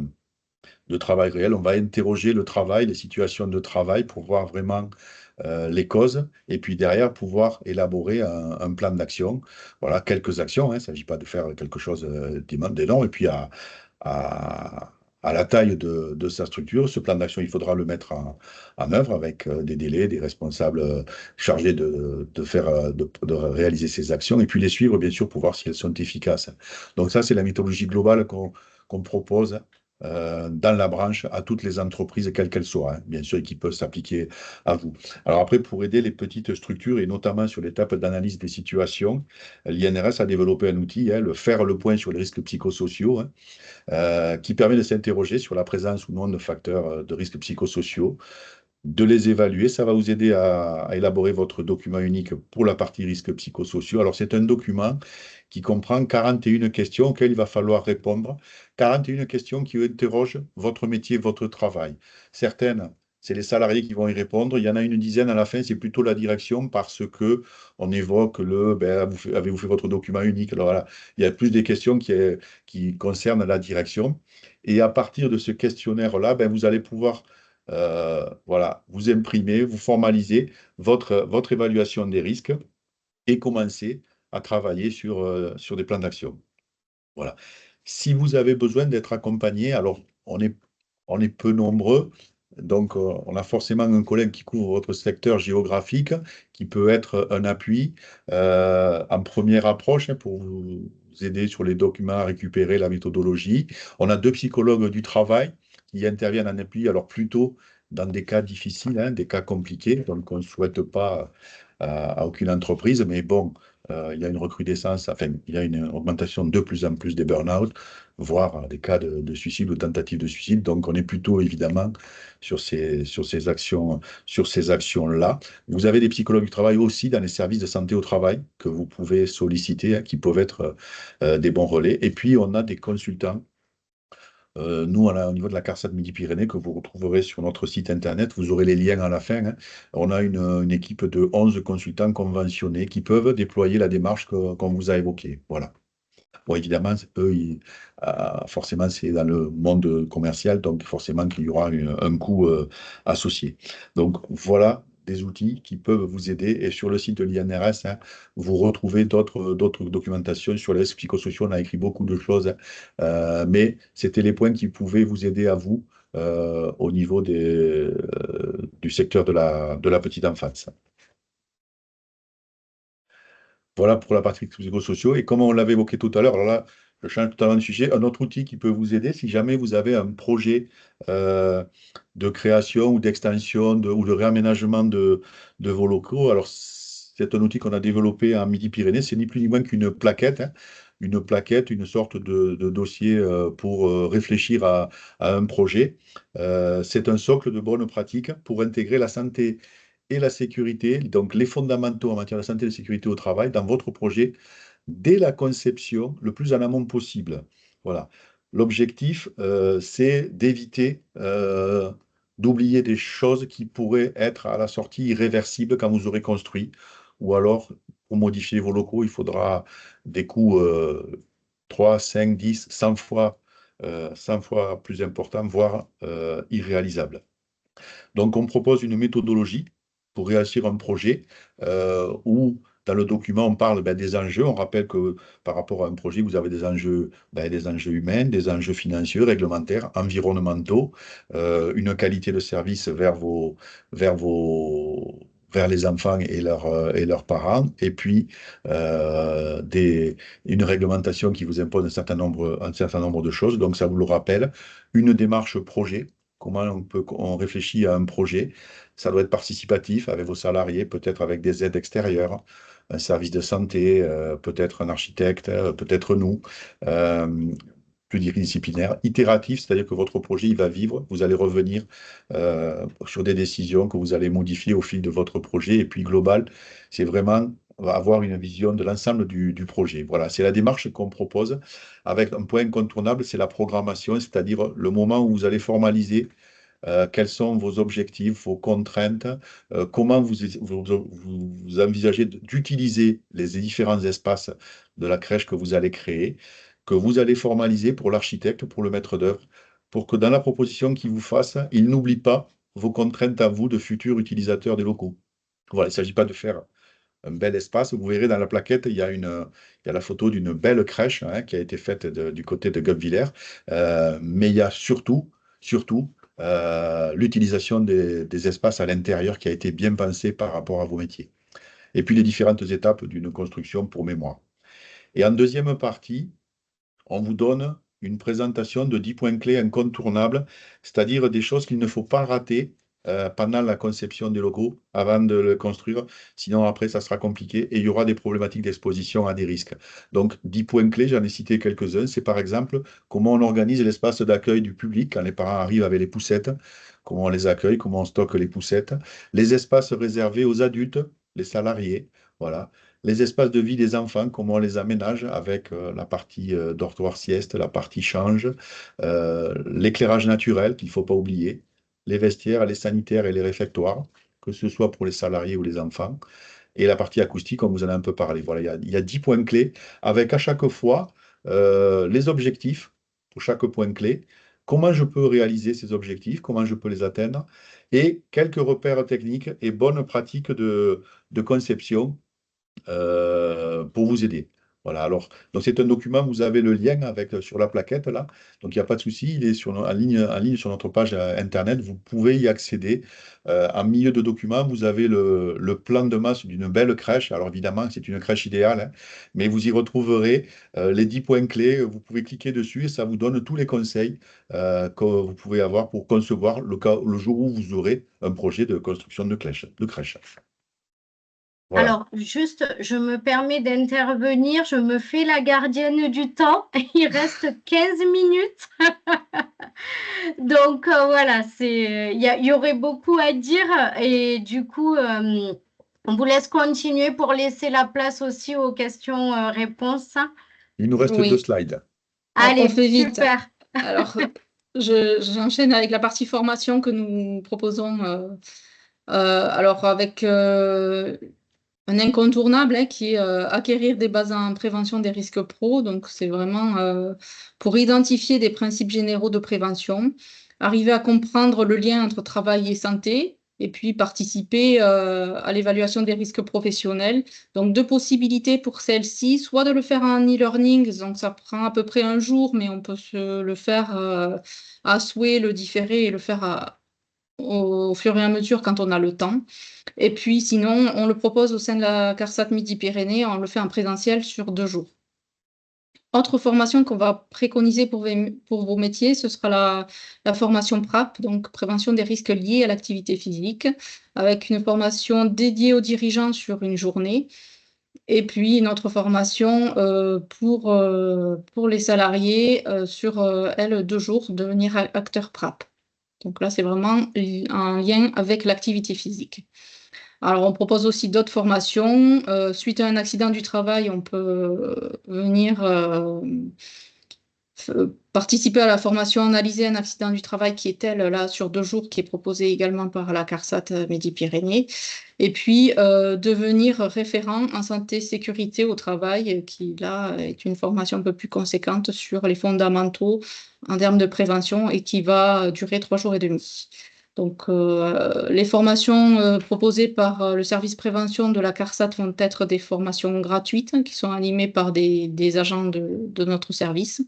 travail réel. On va interroger le travail, les situations de travail pour voir vraiment les causes et puis derrière pouvoir élaborer un plan d'action. Voilà, quelques actions, hein. Il ne s'agit pas de faire quelque chose d'énorme. Et puis à, à la taille de sa structure, ce plan d'action, il faudra le mettre en œuvre avec des délais, des responsables chargés de réaliser ces actions et puis les suivre, bien sûr, pour voir si elles sont efficaces. Donc ça, c'est la méthodologie globale qu'on propose dans la branche à toutes les entreprises, quelles qu'elles soient, hein, bien sûr, et qui peuvent s'appliquer à vous. Alors après, pour aider les petites structures, et notamment sur l'étape d'analyse des situations, l'INRS a développé un outil, hein, le faire le point sur les risques psychosociaux, hein, qui permet de s'interroger sur la présence ou non de facteurs de risques psychosociaux, de les évaluer. Ça va vous aider à élaborer votre document unique pour la partie risques psychosociaux. Alors, c'est un document qui comprend 41 questions auxquelles il va falloir répondre. 41 questions qui interrogent votre métier, votre travail. Certaines, c'est les salariés qui vont y répondre. Il y en a une dizaine à la fin, c'est plutôt la direction parce que on évoque avez-vous fait votre document unique? Alors voilà, il y a plus des questions qui concernent la direction. Et à partir de ce questionnaire-là, vous allez pouvoir voilà, vous imprimez, vous formalisez votre évaluation des risques et commencer à travailler sur des plans d'action. Voilà. Si vous avez besoin d'être accompagné, alors on est peu nombreux, donc on a forcément un collègue qui couvre votre secteur géographique, qui peut être un appui en première approche, hein, pour vous aider sur les documents à récupérer la méthodologie. On a 2 psychologues du travail qui interviennent en appui, alors plutôt dans des cas difficiles, hein, des cas compliqués, donc on ne souhaite pas à aucune entreprise, mais bon, il y a une recrudescence, enfin, il y a une augmentation de plus en plus des burn-out, voire des cas de suicide ou tentative de suicide. Donc, on est plutôt évidemment sur ces actions-là. Vous avez des psychologues du travail aussi dans les services de santé au travail que vous pouvez solliciter, hein, qui peuvent être des bons relais. Et puis, on a des consultants. Nous, au niveau de la CARSAT Midi-Pyrénées, que vous retrouverez sur notre site internet, vous aurez les liens à la fin, hein. On a une équipe de 11 consultants conventionnés qui peuvent déployer la démarche qu'on vous a évoquée. Voilà. Bon, évidemment, eux, forcément, c'est dans le monde commercial, donc forcément qu'il y aura un coût associé. Donc, voilà des outils qui peuvent vous aider. Et sur le site de l'INRS, hein, vous retrouvez d'autres documentations sur les risques psychosociaux. On a écrit beaucoup de choses, hein. Mais c'était les points qui pouvaient vous aider à vous au niveau du secteur de la petite enfance. Voilà pour la partie psychosociaux. Et comme on l'avait évoqué tout à l'heure, alors là, je change totalement de sujet, un autre outil qui peut vous aider si jamais vous avez un projet euh, de création ou d'extension ou de réaménagement de vos locaux. Alors, c'est un outil qu'on a développé en Midi-Pyrénées. C'est ni plus ni moins qu'une plaquette, hein. Une plaquette, une sorte de dossier pour réfléchir à un projet. C'est un socle de bonnes pratiques pour intégrer la santé et la sécurité, donc les fondamentaux en matière de santé et de sécurité au travail dans votre projet dès la conception, le plus en amont possible. Voilà. L'objectif, c'est d'éviter d'oublier des choses qui pourraient être à la sortie irréversibles quand vous aurez construit. Ou alors, pour modifier vos locaux, il faudra des coûts 3, 5, 10, 100 fois 100 fois plus important, voire irréalisable. Donc, on propose une méthodologie pour réussir un projet où, dans le document, on parle des enjeux. On rappelle que par rapport à un projet, vous avez des enjeux humains, des enjeux financiers, réglementaires, environnementaux, une qualité de service vers vos, vers les enfants et leurs parents, et puis une réglementation qui vous impose un certain nombre de choses. Donc, ça vous le rappelle, une démarche projet. Comment on réfléchit à un projet? Ça doit être participatif avec vos salariés, peut-être avec des aides extérieures, un service de santé, peut-être un architecte, peut-être nous, euh, pluridisciplinaire, itératif, c'est-à-dire que votre projet, il va vivre, vous allez revenir sur des décisions que vous allez modifier au fil de votre projet, et puis global, c'est vraiment avoir une vision de l'ensemble du projet. Voilà, c'est la démarche qu'on propose avec un point incontournable, c'est la programmation, c'est-à-dire le moment où vous allez formaliser quels sont vos objectifs, vos contraintes, comment vous envisagez d'utiliser les différents espaces de la crèche que vous allez créer, que vous allez formaliser pour l'architecte, pour le maître d'œuvre, pour que dans la proposition qu'il vous fasse, il n'oublie pas vos contraintes à vous de futurs utilisateurs des locaux. Voilà, il ne s'agit pas de faire un bel espace. Vous verrez dans la plaquette, il y a la photo d'une belle crèche qui a été faite du côté de Guebwiller. Mais il y a surtout l'utilisation des espaces à l'intérieur qui a été bien pensé par rapport à vos métiers. Et puis les différentes étapes d'une construction pour mémoire. Et en deuxième partie, on vous donne une présentation de 10 points clés incontournables, c'est-à-dire des choses qu'il ne faut pas rater pendant la conception des logos, avant de le construire. Sinon, après, ça sera compliqué et il y aura des problématiques d'exposition à des risques. Donc, 10 points clés, j'en ai cité quelques-uns. C'est par exemple comment on organise l'espace d'accueil du public quand les parents arrivent avec les poussettes, comment on les accueille, comment on stocke les poussettes, les espaces réservés aux adultes, les salariés, voilà. Les espaces de vie des enfants, comment on les aménage avec la partie dortoir sieste, la partie change, l'éclairage naturel qu'il ne faut pas oublier, les vestiaires, les sanitaires et les réfectoires, que ce soit pour les salariés ou les enfants, et la partie acoustique, comme vous en avez un peu parlé. Voilà, il y a 10 points clés avec à chaque fois les objectifs pour chaque point clé, comment je peux réaliser ces objectifs, comment je peux les atteindre, et quelques repères techniques et bonnes pratiques de conception pour vous aider. Voilà, alors, donc c'est un document, vous avez le lien sur la plaquette là, donc il n'y a pas de souci, il est en ligne sur notre page internet, vous pouvez y accéder. En milieu de document, vous avez le plan de masse d'une belle crèche, alors évidemment, c'est une crèche idéale, mais vous y retrouverez les 10 points clés, vous pouvez cliquer dessus et ça vous donne tous les conseils que vous pouvez avoir pour concevoir le jour où vous aurez un projet de construction de crèche. Voilà. Alors, juste, je me permets d'intervenir, je me fais la gardienne du temps. Il reste 15 minutes. Donc, voilà, il y aurait beaucoup à dire. Et du coup, on vous laisse continuer pour laisser la place aussi aux questions-réponses. Il nous reste 2 Oui, slides. on Allez, fait vite. super. Alors, j'enchaîne avec la partie formation que nous proposons. Alors, avec un incontournable qui est acquérir des bases en prévention des risques pro. Donc, c'est vraiment pour identifier des principes généraux de prévention, arriver à comprendre le lien entre travail et santé, et puis participer à l'évaluation des risques professionnels. Donc, deux possibilités pour celle-ci, soit de le faire en e-learning, donc ça prend à peu près un jour, mais on peut se le faire à souhait, le différer et le faire au fur et à mesure quand on a le temps. Et puis sinon, on le propose au sein de la CARSAT Midi-Pyrénées, on le fait en présentiel sur 2 jours. Autre formation qu'on va préconiser pour vos métiers, ce sera la formation PRAP, donc prévention des risques liés à l'activité physique, avec une formation dédiée aux dirigeants sur une journée. Et puis une autre formation pour les salariés sur, 2 jours, devenir acteur PRAP. Donc là, c'est vraiment en lien avec l'activité physique. Alors, on propose aussi d'autres formations. Suite à un accident du travail, on peut venir participer à la formation analyser un accident du travail qui est elle là sur 2 jours, qui est proposée également par la CARSAT Midi-Pyrénées. Et puis devenir référent en santé sécurité au travail, qui là est une formation un peu plus conséquente sur les fondamentaux en termes de prévention et qui va durer 3 jours et demi. Donc, les formations proposées par le service prévention de la CARSAT vont être des formations gratuites, hein, qui sont animées par des agents de notre service.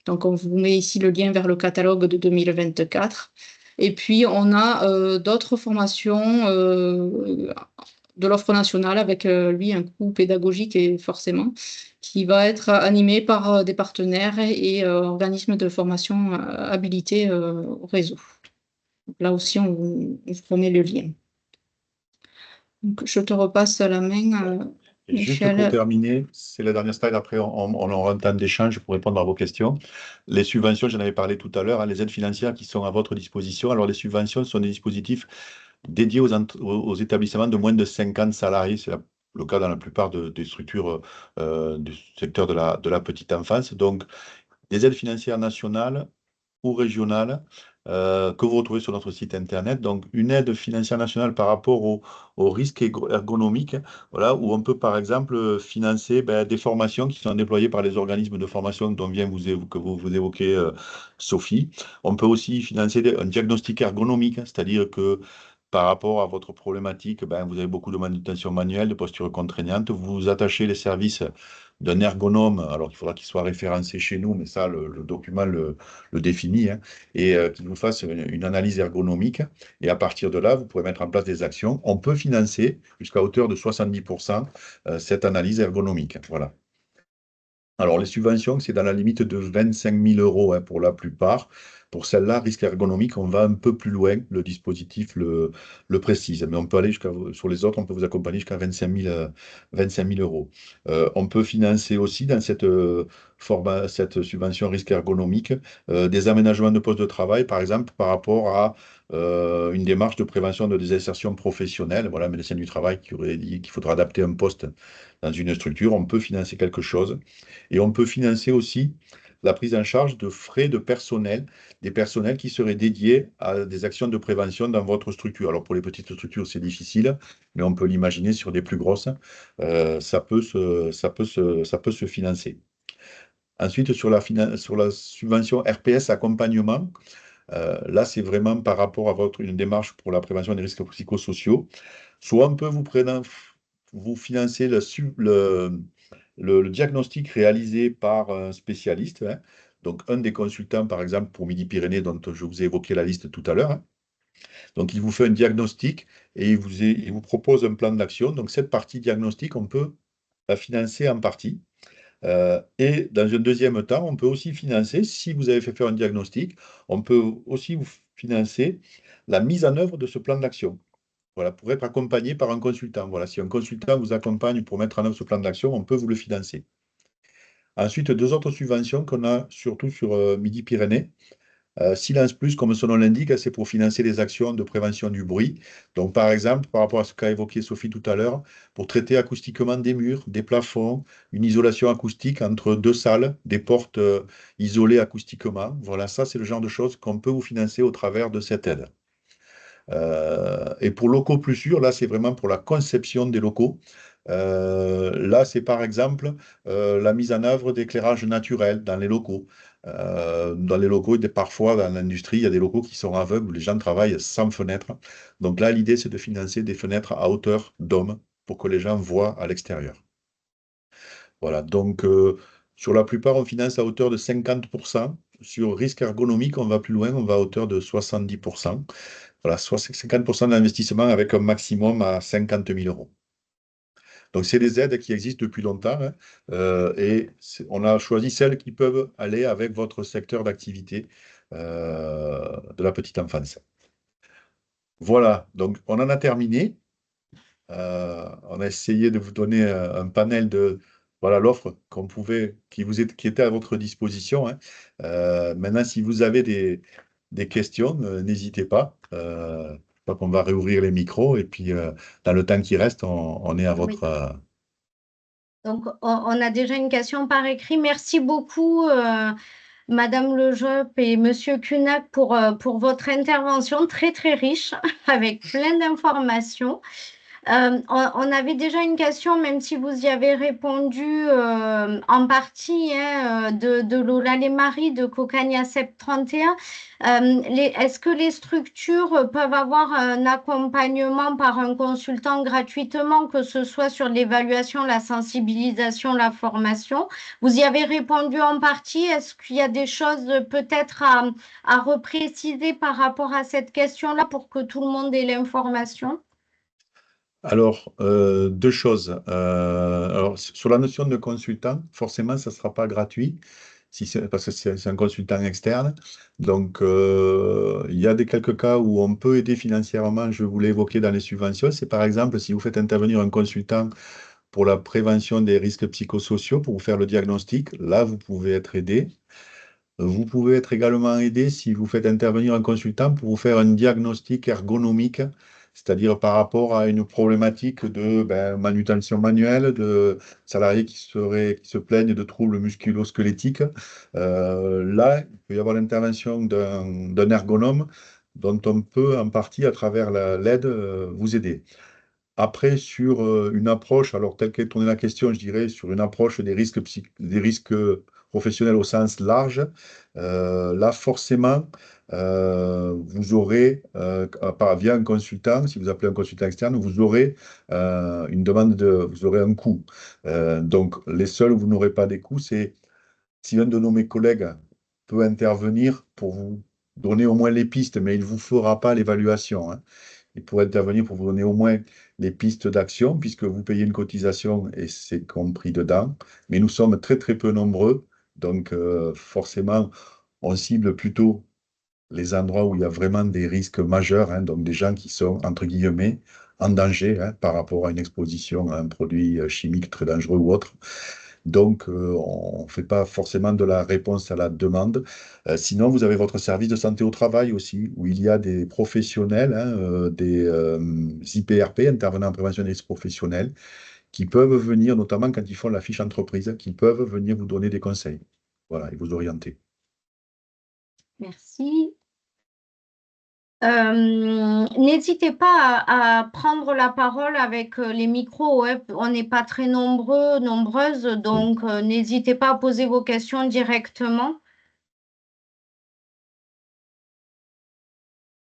Donc, on vous met ici le lien vers le catalogue de 2024. Et puis, on a d'autres formations de l'offre nationale avec, lui, un coût pédagogique et forcément, qui va être animé par des partenaires et organismes de formation habilités au réseau. Donc, là aussi, on vous remet le lien. Donc, je te repasse la main, Et juste pour Michel. terminer, c'est la dernière slide, après on aura un temps d'échange pour répondre à vos questions. Les subventions, j'en avais parlé tout à l'heure, hein, les aides financières qui sont à votre disposition. Alors les subventions sont des dispositifs dédiés aux établissements de moins de 50 salariés. C'est le cas dans la plupart des structures du secteur de la petite enfance. Donc, des aides financières nationales ou régionales que vous retrouvez sur notre site internet. Donc, une aide financière nationale par rapport au risque ergonomique, voilà, où on peut par exemple financer des formations qui sont déployées par les organismes de formation dont que vous évoquez, Sophie. On peut aussi financer un diagnostic ergonomique, c'est-à-dire que par rapport à votre problématique, vous avez beaucoup de manutention manuelle, de posture contraignante, vous attachez les services d'un ergonome, alors qu'il faudra qu'il soit référencé chez nous, mais ça, le document le définit, hein, et qu'il vous fasse une analyse ergonomique. Et à partir de là, vous pouvez mettre en place des actions. On peut financer jusqu'à hauteur de 70% cette analyse ergonomique. Voilà. Alors, les subventions, c'est dans la limite de 25 000 euros, hein, pour la plupart. Pour celle-là, risque ergonomique, on va un peu plus loin. Le dispositif le précise. Mais on peut aller sur les autres, on peut vous accompagner jusqu'à 25 000 euros. On peut financer aussi dans cette subvention risque ergonomique des aménagements de postes de travail, par exemple, par rapport à une démarche de prévention de désinsertion professionnelle. Voilà, médecin du travail qui aurait dit qu'il faudra adapter un poste dans une structure. On peut financer quelque chose. Et on peut financer aussi la prise en charge de frais de personnel, des personnels qui seraient dédiés à des actions de prévention dans votre structure. Alors pour les petites structures, c'est difficile, mais on peut l'imaginer sur des plus grosses. Ça peut se financer. Ensuite, sur la subvention RPS accompagnement, là, c'est vraiment par rapport à une démarche pour la prévention des risques psychosociaux. Soit on peut vous financer le diagnostic réalisé par un spécialiste, hein. Donc, un des consultants, par exemple, pour Midi-Pyrénées, dont je vous ai évoqué la liste tout à l'heure, hein. Donc, il vous fait un diagnostic et il vous propose un plan d'action. Donc, cette partie diagnostic, on peut la financer en partie. Et dans un deuxième temps, on peut aussi financer, si vous avez fait faire un diagnostic, on peut aussi vous financer la mise en œuvre de ce plan d'action. Voilà, pour être accompagné par un consultant. Voilà, si un consultant vous accompagne pour mettre en œuvre ce plan d'action, on peut vous le financer. Ensuite, 2 autres subventions qu'on a surtout sur Midi-Pyrénées. Silence Plus, comme son nom l'indique, c'est pour financer les actions de prévention du bruit. Donc, par exemple, par rapport à ce qu'a évoqué Sophie tout à l'heure, pour traiter acoustiquement des murs, des plafonds, une isolation acoustique entre 2 salles, des portes isolées acoustiquement. Voilà, ça, c'est le genre de choses qu'on peut vous financer au travers de cette aide. Et pour locaux plus sûrs, là, c'est vraiment pour la conception des locaux. Là, c'est par exemple la mise en œuvre d'éclairage naturel dans les locaux. Dans les locaux, parfois dans l'industrie, il y a des locaux qui sont aveugles où les gens travaillent sans fenêtre. Donc là, l'idée, c'est de financer des fenêtres à hauteur d'homme pour que les gens voient à l'extérieur. Voilà, donc sur la plupart, on finance à hauteur de 50%. Sur risque ergonomique, on va plus loin, on va à hauteur de 70%. Voilà, soit 50% d'investissement avec un maximum à 50 000 euros. Donc, c'est des aides qui existent depuis longtemps, hein, et on a choisi celles qui peuvent aller avec votre secteur d'activité de la petite enfance. Voilà, donc on en a terminé. On a essayé de vous donner un panel de voilà l'offre qui était à votre disposition, hein. Maintenant, si vous avez des questions, n'hésitez pas. Je crois qu'on va réouvrir les micros et puis dans le temps qui reste, on est à Oui. votre. Donc, on a déjà une question par écrit. Merci beaucoup, Madame Lejop et Monsieur Cunac pour votre intervention très très riche avec plein d'informations. On avait déjà une question, même si vous y avez répondu en partie, hein, de Lola Marie de Cocagna 31. Est-ce que les structures peuvent avoir un accompagnement par un consultant gratuitement, que ce soit sur l'évaluation, la sensibilisation, la formation? Vous y avez répondu en partie. Est-ce qu'il y a des choses peut-être à repréciser par rapport à cette question-là pour que tout le monde ait l'information? Alors, deux choses. Alors, sur la notion de consultant, forcément, ça ne sera pas gratuit parce que c'est un consultant externe. Donc, il y a quelques cas où on peut aider financièrement, je vous l'ai évoqué dans les subventions. C'est par exemple si vous faites intervenir un consultant pour la prévention des risques psychosociaux, pour vous faire le diagnostic, là, vous pouvez être aidé. Vous pouvez être également aidé si vous faites intervenir un consultant pour vous faire un diagnostic ergonomique, c'est-à-dire par rapport à une problématique de manutention manuelle, de salariés qui se plaignent de troubles musculo-squelettiques. Là, il peut y avoir l'intervention d'un ergonome dont on peut en partie, à travers l'aide, vous aider. Après, sur une approche, alors telle qu'est tournée la question, je dirais sur une approche des risques professionnels au sens large, là forcément, vous aurez, via un consultant, si vous appelez un consultant externe, vous aurez vous aurez un coût. Donc, les seuls où vous n'aurez pas des coûts, c'est si un de mes collègues peut intervenir pour vous donner au moins les pistes, mais il ne vous fera pas l'évaluation, hein. Il pourrait intervenir pour vous donner au moins les pistes d'action, puisque vous payez une cotisation et c'est compris dedans. Mais nous sommes très très peu nombreux, donc forcément, on cible plutôt les endroits où il y a vraiment des risques majeurs, hein, donc des gens qui sont, entre guillemets, en danger, hein, par rapport à une exposition à un produit chimique très dangereux ou autre. Donc, on ne fait pas forcément de la réponse à la demande. Sinon, vous avez votre service de santé au travail aussi, où il y a des professionnels, hein, des IPRP, intervenants en prévention des risques professionnels, qui peuvent venir, notamment quand ils font la fiche entreprise, qui peuvent venir vous donner des conseils. Voilà, et vous orienter. Merci. N'hésitez pas à prendre la parole avec les micros. Ouais, on n'est pas très nombreux, nombreuses, Oui. donc n'hésitez pas à poser vos questions directement.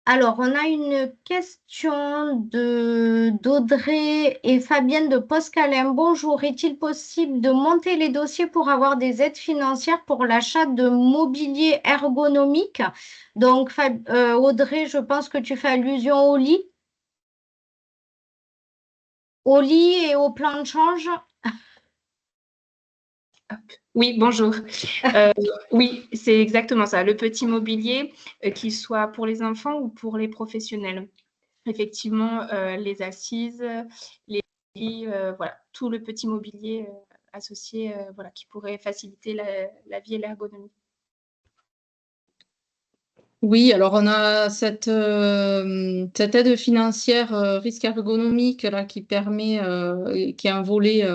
Alors, on a une question d'Audrey et Fabienne de Poscalin. Bonjour, est-il possible de monter les dossiers pour avoir des aides financières pour l'achat de mobilier ergonomique? Donc, Audrey, je pense que tu fais allusion au lit et au plan de change. Oui, bonjour. Oui, c'est exactement ça. Le petit mobilier, qu'il soit pour les enfants ou pour les professionnels. Effectivement, les assises, les lits, voilà, tout le petit mobilier associé, voilà, qui pourrait faciliter la vie et l'ergonomie. Oui, alors on a cette aide financière risque ergonomique là, qui permet, qui est un volet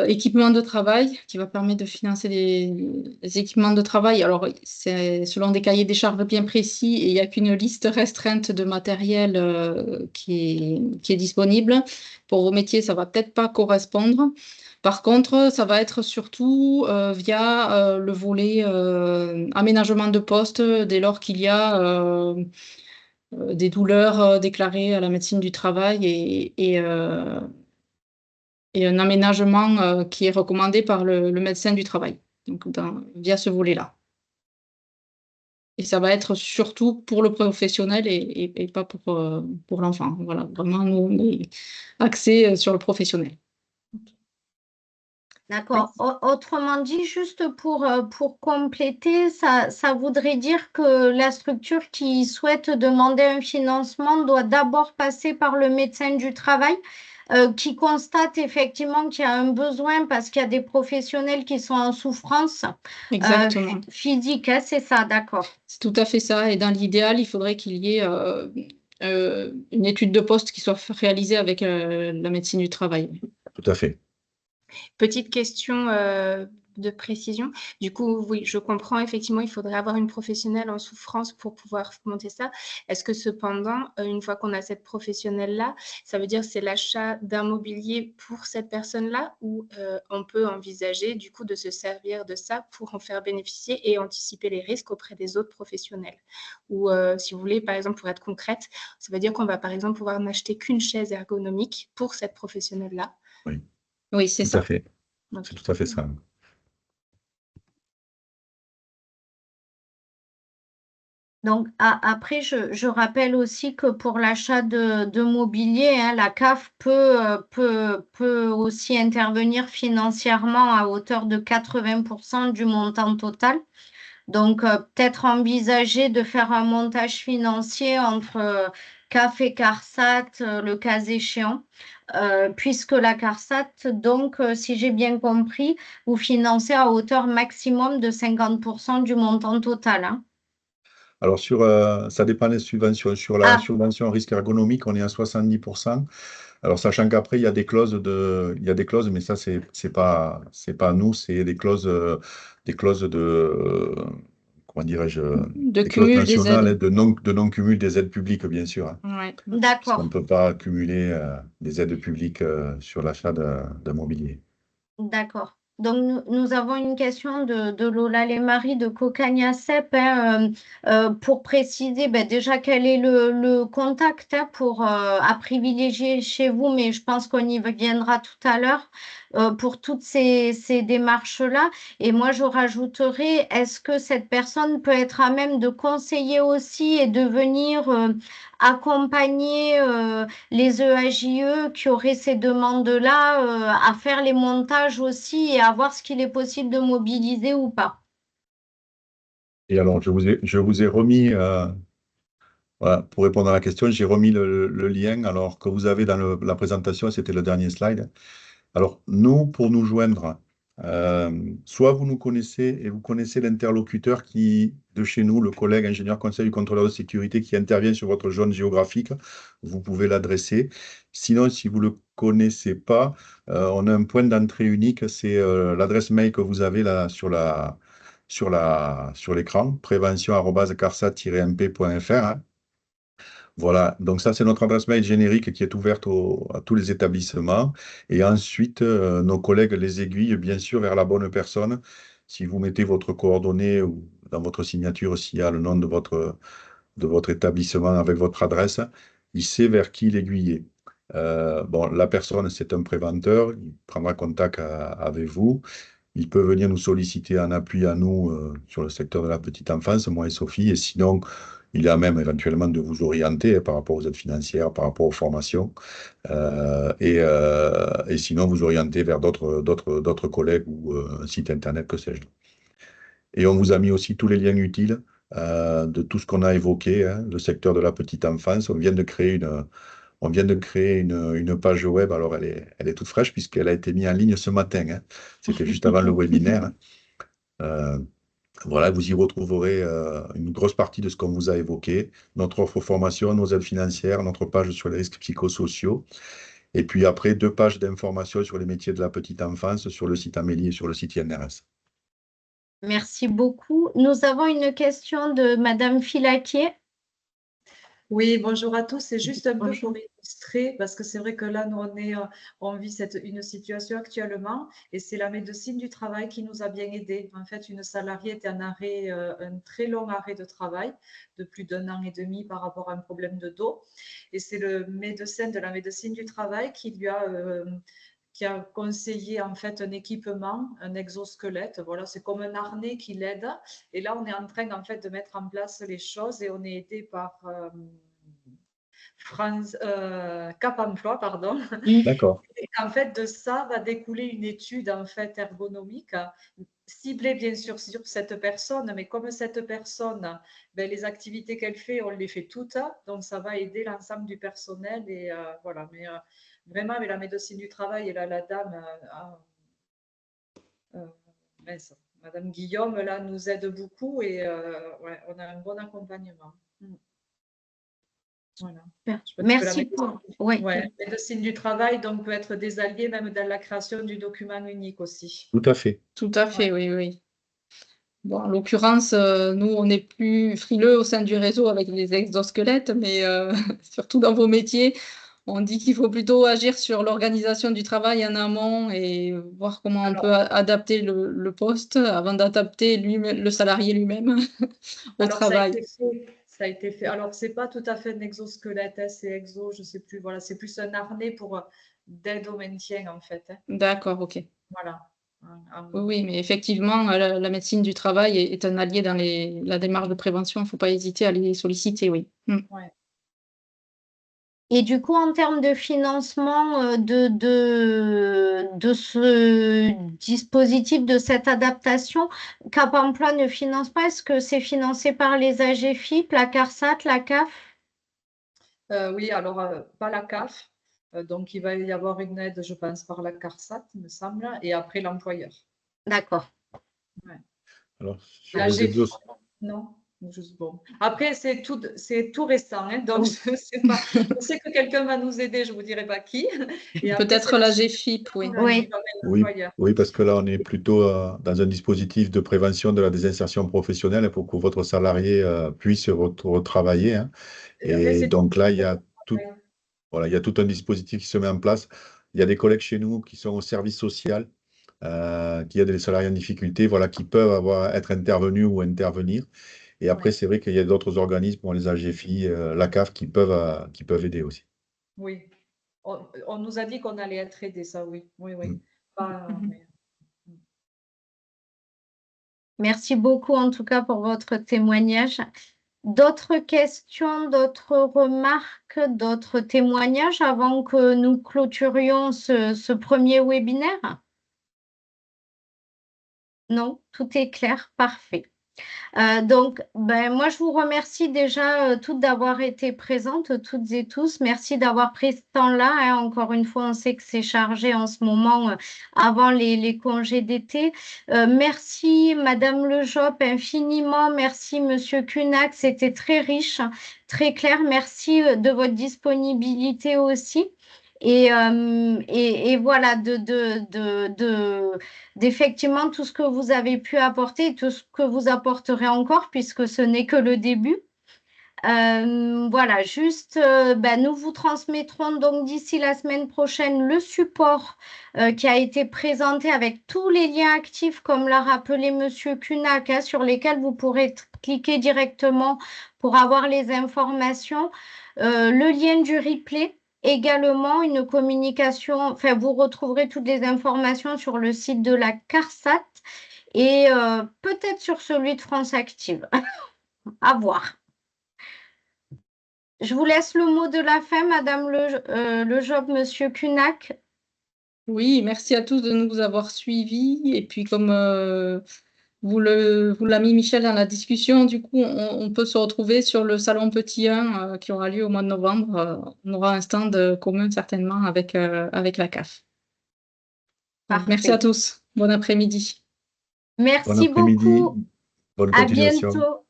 équipement de travail, qui va permettre de financer des équipements de travail. Alors, c'est selon des cahiers des charges bien précis et il n'y a qu'une liste restreinte de matériel qui est disponible. Pour vos métiers, ça va peut-être pas correspondre. Par contre, ça va être surtout via le volet aménagement de poste dès lors qu'il y a des douleurs déclarées à la médecine du travail et un aménagement qui est recommandé par le médecin du travail, donc via ce volet-là. Et ça va être surtout pour le professionnel et pas pour l'enfant. Voilà, vraiment, nous, on est axé sur le professionnel. D'accord. Autrement dit, juste pour compléter, ça voudrait dire que la structure qui souhaite demander un financement doit d'abord passer par le médecin du travail, qui constate effectivement qu'il y a un besoin parce qu'il y a des professionnels qui sont en souffrance Exactement. physique, hein, c'est ça, d'accord. C'est tout à fait ça. Et dans l'idéal, il faudrait qu'il y ait une étude de poste qui soit réalisée avec la médecine du travail. Tout à fait. Petite question de précision. Du coup, oui, je comprends, effectivement, il faudrait avoir une professionnelle en souffrance pour pouvoir monter ça. Est-ce que cependant, une fois qu'on a cette professionnelle-là, ça veut dire que c'est l'achat d'un mobilier pour cette personne-là ou on peut envisager du coup de se servir de ça pour en faire bénéficier et anticiper les risques auprès des autres professionnels? Ou si vous voulez, par exemple, pour être concrète, ça veut dire qu'on va par exemple pouvoir n'acheter qu'une chaise ergonomique pour cette professionnelle-là. Oui, Oui, c'est tout à ça. fait. Donc, C'est tout à fait ça. Donc, après, je rappelle aussi que pour l'achat de mobilier, hein, la CAF peut aussi intervenir financièrement à hauteur de 80% du montant total. Donc, peut-être envisager de faire un montage financier entre CAF et CARSAT, le cas échéant, puisque la CARSAT, donc, si j'ai bien compris, vous financez à hauteur maximum de 50% du montant total, hein. Alors, ça dépend des subventions. Sur la Ah, subvention risque ergonomique, on est à 70%. Alors, sachant qu'après, il y a des clauses, mais ça, c'est pas nous, c'est des clauses comment dirais-je, De des clauses cumul des nationales, hein, aides. de non-cumul des aides publiques, bien sûr, hein, Ouais. puisqu'on ne d'accord. peut pas cumuler des aides publiques sur l'achat d'un mobilier. D'accord. Donc, nous avons une question de Lola Lemarie de Cocagnacep, hein, pour préciser déjà quel est le contact, hein, à privilégier chez vous, mais je pense qu'on y viendra tout à l'heure, pour toutes ces démarches-là. Et moi, je rajouterai, est-ce que cette personne peut être à même de conseiller aussi et de venir accompagner les EAJE qui auraient ces demandes-là, à faire les montages aussi et à voir ce qu'il est possible de mobiliser ou pas. Et alors, je vous ai remis, voilà, pour répondre à la question, j'ai remis le lien alors que vous avez dans la présentation, c'était le dernier slide. Alors, nous, pour nous joindre, soit vous nous connaissez et vous connaissez l'interlocuteur de chez nous, le collègue ingénieur conseil du contrôleur de sécurité qui intervient sur votre zone géographique, vous pouvez l'adresser. Sinon, si vous ne le connaissez pas, on a un point d'entrée unique, c'est l'adresse mail que vous avez là sur l'écran, prévention@carsat-mp.fr, hein. Voilà, donc ça c'est notre adresse mail générique qui est ouverte à tous les établissements. Et ensuite, nos collègues les aiguillent bien sûr vers la bonne personne. Si vous mettez votre coordonnée ou dans votre signature, s'il y a le nom de votre établissement avec votre adresse, il sait vers qui l'aiguiller. Bon, la personne, c'est un préventeur, il prendra contact avec vous. Il peut venir nous solliciter en appui à nous sur le secteur de la petite enfance, moi et Sophie, et sinon, il est à même éventuellement de vous orienter par rapport aux aides financières, par rapport aux formations, et sinon vous orienter vers d'autres collègues ou un site internet, que sais-je. Et on vous a mis aussi tous les liens utiles de tout ce qu'on a évoqué, hein, le secteur de la petite enfance. On vient de créer une page web, alors elle est toute fraîche puisqu'elle a été mise en ligne ce matin, hein. C'était juste avant le webinaire. Euh, voilà, vous y retrouverez une grosse partie de ce qu'on vous a évoqué, notre offre formation, nos aides financières, notre page sur les risques psychosociaux, et puis après, 2 pages d'informations sur les métiers de la petite enfance sur le site Amélie et sur le site INRS. Merci beaucoup. Nous avons une question de Madame Filaquier. Oui, bonjour à tous. C'est juste un peu Bonjour. pour illustrer, parce que c'est vrai que là, nous, on vit une situation actuellement, et c'est la médecine du travail qui nous a bien aidés. En fait, une salariée était en arrêt, un très long arrêt de travail, de plus d'1 an et demi par rapport à un problème de dos. Et c'est le médecin de la médecine du travail qui a conseillé en fait un équipement, un exosquelette. Voilà, c'est comme un harnais qui l'aide. Et là, on est en train en fait de mettre en place les choses et on est aidé par Cap Emploi, pardon. D'accord. Et en fait, de ça va découler une étude en fait ergonomique ciblée bien sûr sur cette personne, mais comme cette personne, ben, les activités qu'elle fait, on les fait toutes, donc ça va aider l'ensemble du personnel et voilà. Mais vraiment, avec la médecine du travail et là, la dame, mince, Madame Guillaume, là, nous aide beaucoup et ouais, on a un bon accompagnement. Voilà. Super. Je pense que la Merci médecine, Oui. médecine du travail donc, peut être des alliés même dans la création du document unique aussi. Tout à fait. Tout à fait, oui, oui. Bon, en l'occurrence, nous, on est plus frileux au sein du réseau avec les exosquelettes, mais surtout dans vos métiers, on dit qu'il faut plutôt agir sur l'organisation du travail en amont et voir comment on peut adapter le poste avant d'adapter le salarié lui-même au Alors, travail. ça a été fait. Alors, c'est pas tout à fait un exosquelette, hein, c'est exo, je sais plus. Voilà, c'est plus un harnais pour d'aide au maintien en fait, hein. D'accord, ok. Voilà. Oui, oui, mais effectivement, la médecine du travail est un allié dans la démarche de prévention. Il ne faut pas hésiter à les solliciter, oui. Ouais. Et du coup, en termes de financement de ce dispositif, de cette adaptation, Cap Emploi ne finance pas. Est-ce que c'est financé par les AGFIP, la CARSAT, la CAF? Oui, alors pas la CAF. Donc, il va y avoir une aide, je pense, par la CARSAT, il me semble, et après l'employeur. D'accord. Alors, sur La les exos, non, juste bon. Après, c'est tout récent, hein, donc je ne sais pas. Je sais que quelqu'un va nous aider, je ne vous dirai pas qui. Et après, c'est Peut-être la GFIP, oui. Oui. oui, parce que là, on est plutôt dans un dispositif de prévention de la désinsertion professionnelle pour que votre salarié puisse retravailler, hein. Et donc là, il y a tout, voilà, il y a tout un dispositif qui se met en place. Il y a des collègues chez nous qui sont au service social, qui aident les salariés en difficulté, voilà, qui peuvent être intervenus ou intervenir. Et après, c'est vrai qu'il y a d'autres organismes, bon, les AGFI, la CAF, qui peuvent aider aussi. Oui. On nous a dit qu'on allait être aidés, ça, oui. Oui, oui. Mm. Merci beaucoup en tout cas pour votre témoignage. D'autres questions, d'autres remarques, d'autres témoignages avant que nous clôturions ce premier webinaire? Non, tout est clair, parfait. Donc, moi, je vous remercie déjà toutes d'avoir été présentes, toutes et tous. Merci d'avoir pris ce temps-là, hein. Encore une fois, on sait que c'est chargé en ce moment avant les congés d'été. Merci, Madame Le Jop, infiniment. Merci, Monsieur Cunac. C'était très riche, très clair. Merci de votre disponibilité aussi. Et voilà, d'effectivement tout ce que vous avez pu apporter et tout ce que vous apporterez encore, puisque ce n'est que le début. Voilà, juste, nous vous transmettrons donc d'ici la semaine prochaine le support qui a été présenté avec tous les liens actifs, comme l'a rappelé Monsieur Cunac, hein, sur lesquels vous pourrez cliquer directement pour avoir les informations. Le lien du replay. Également, une communication, enfin, vous retrouverez toutes les informations sur le site de la CARSAT et peut-être sur celui de France Active. À voir. Je vous laisse le mot de la fin, Madame Le Jop, Monsieur Cunac. Oui, merci à tous de nous avoir suivis. Et puis, comme vous l'a mis Michel dans la discussion, du coup, on peut se retrouver sur le Salon Petit 1 qui aura lieu au mois de novembre. On aura un stand commun certainement avec la CAF. Donc, merci à tous. Bon après-midi. Merci beaucoup. Bonne À continuation. bientôt.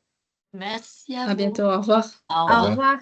Merci à vous. À bientôt. Au revoir. Au revoir.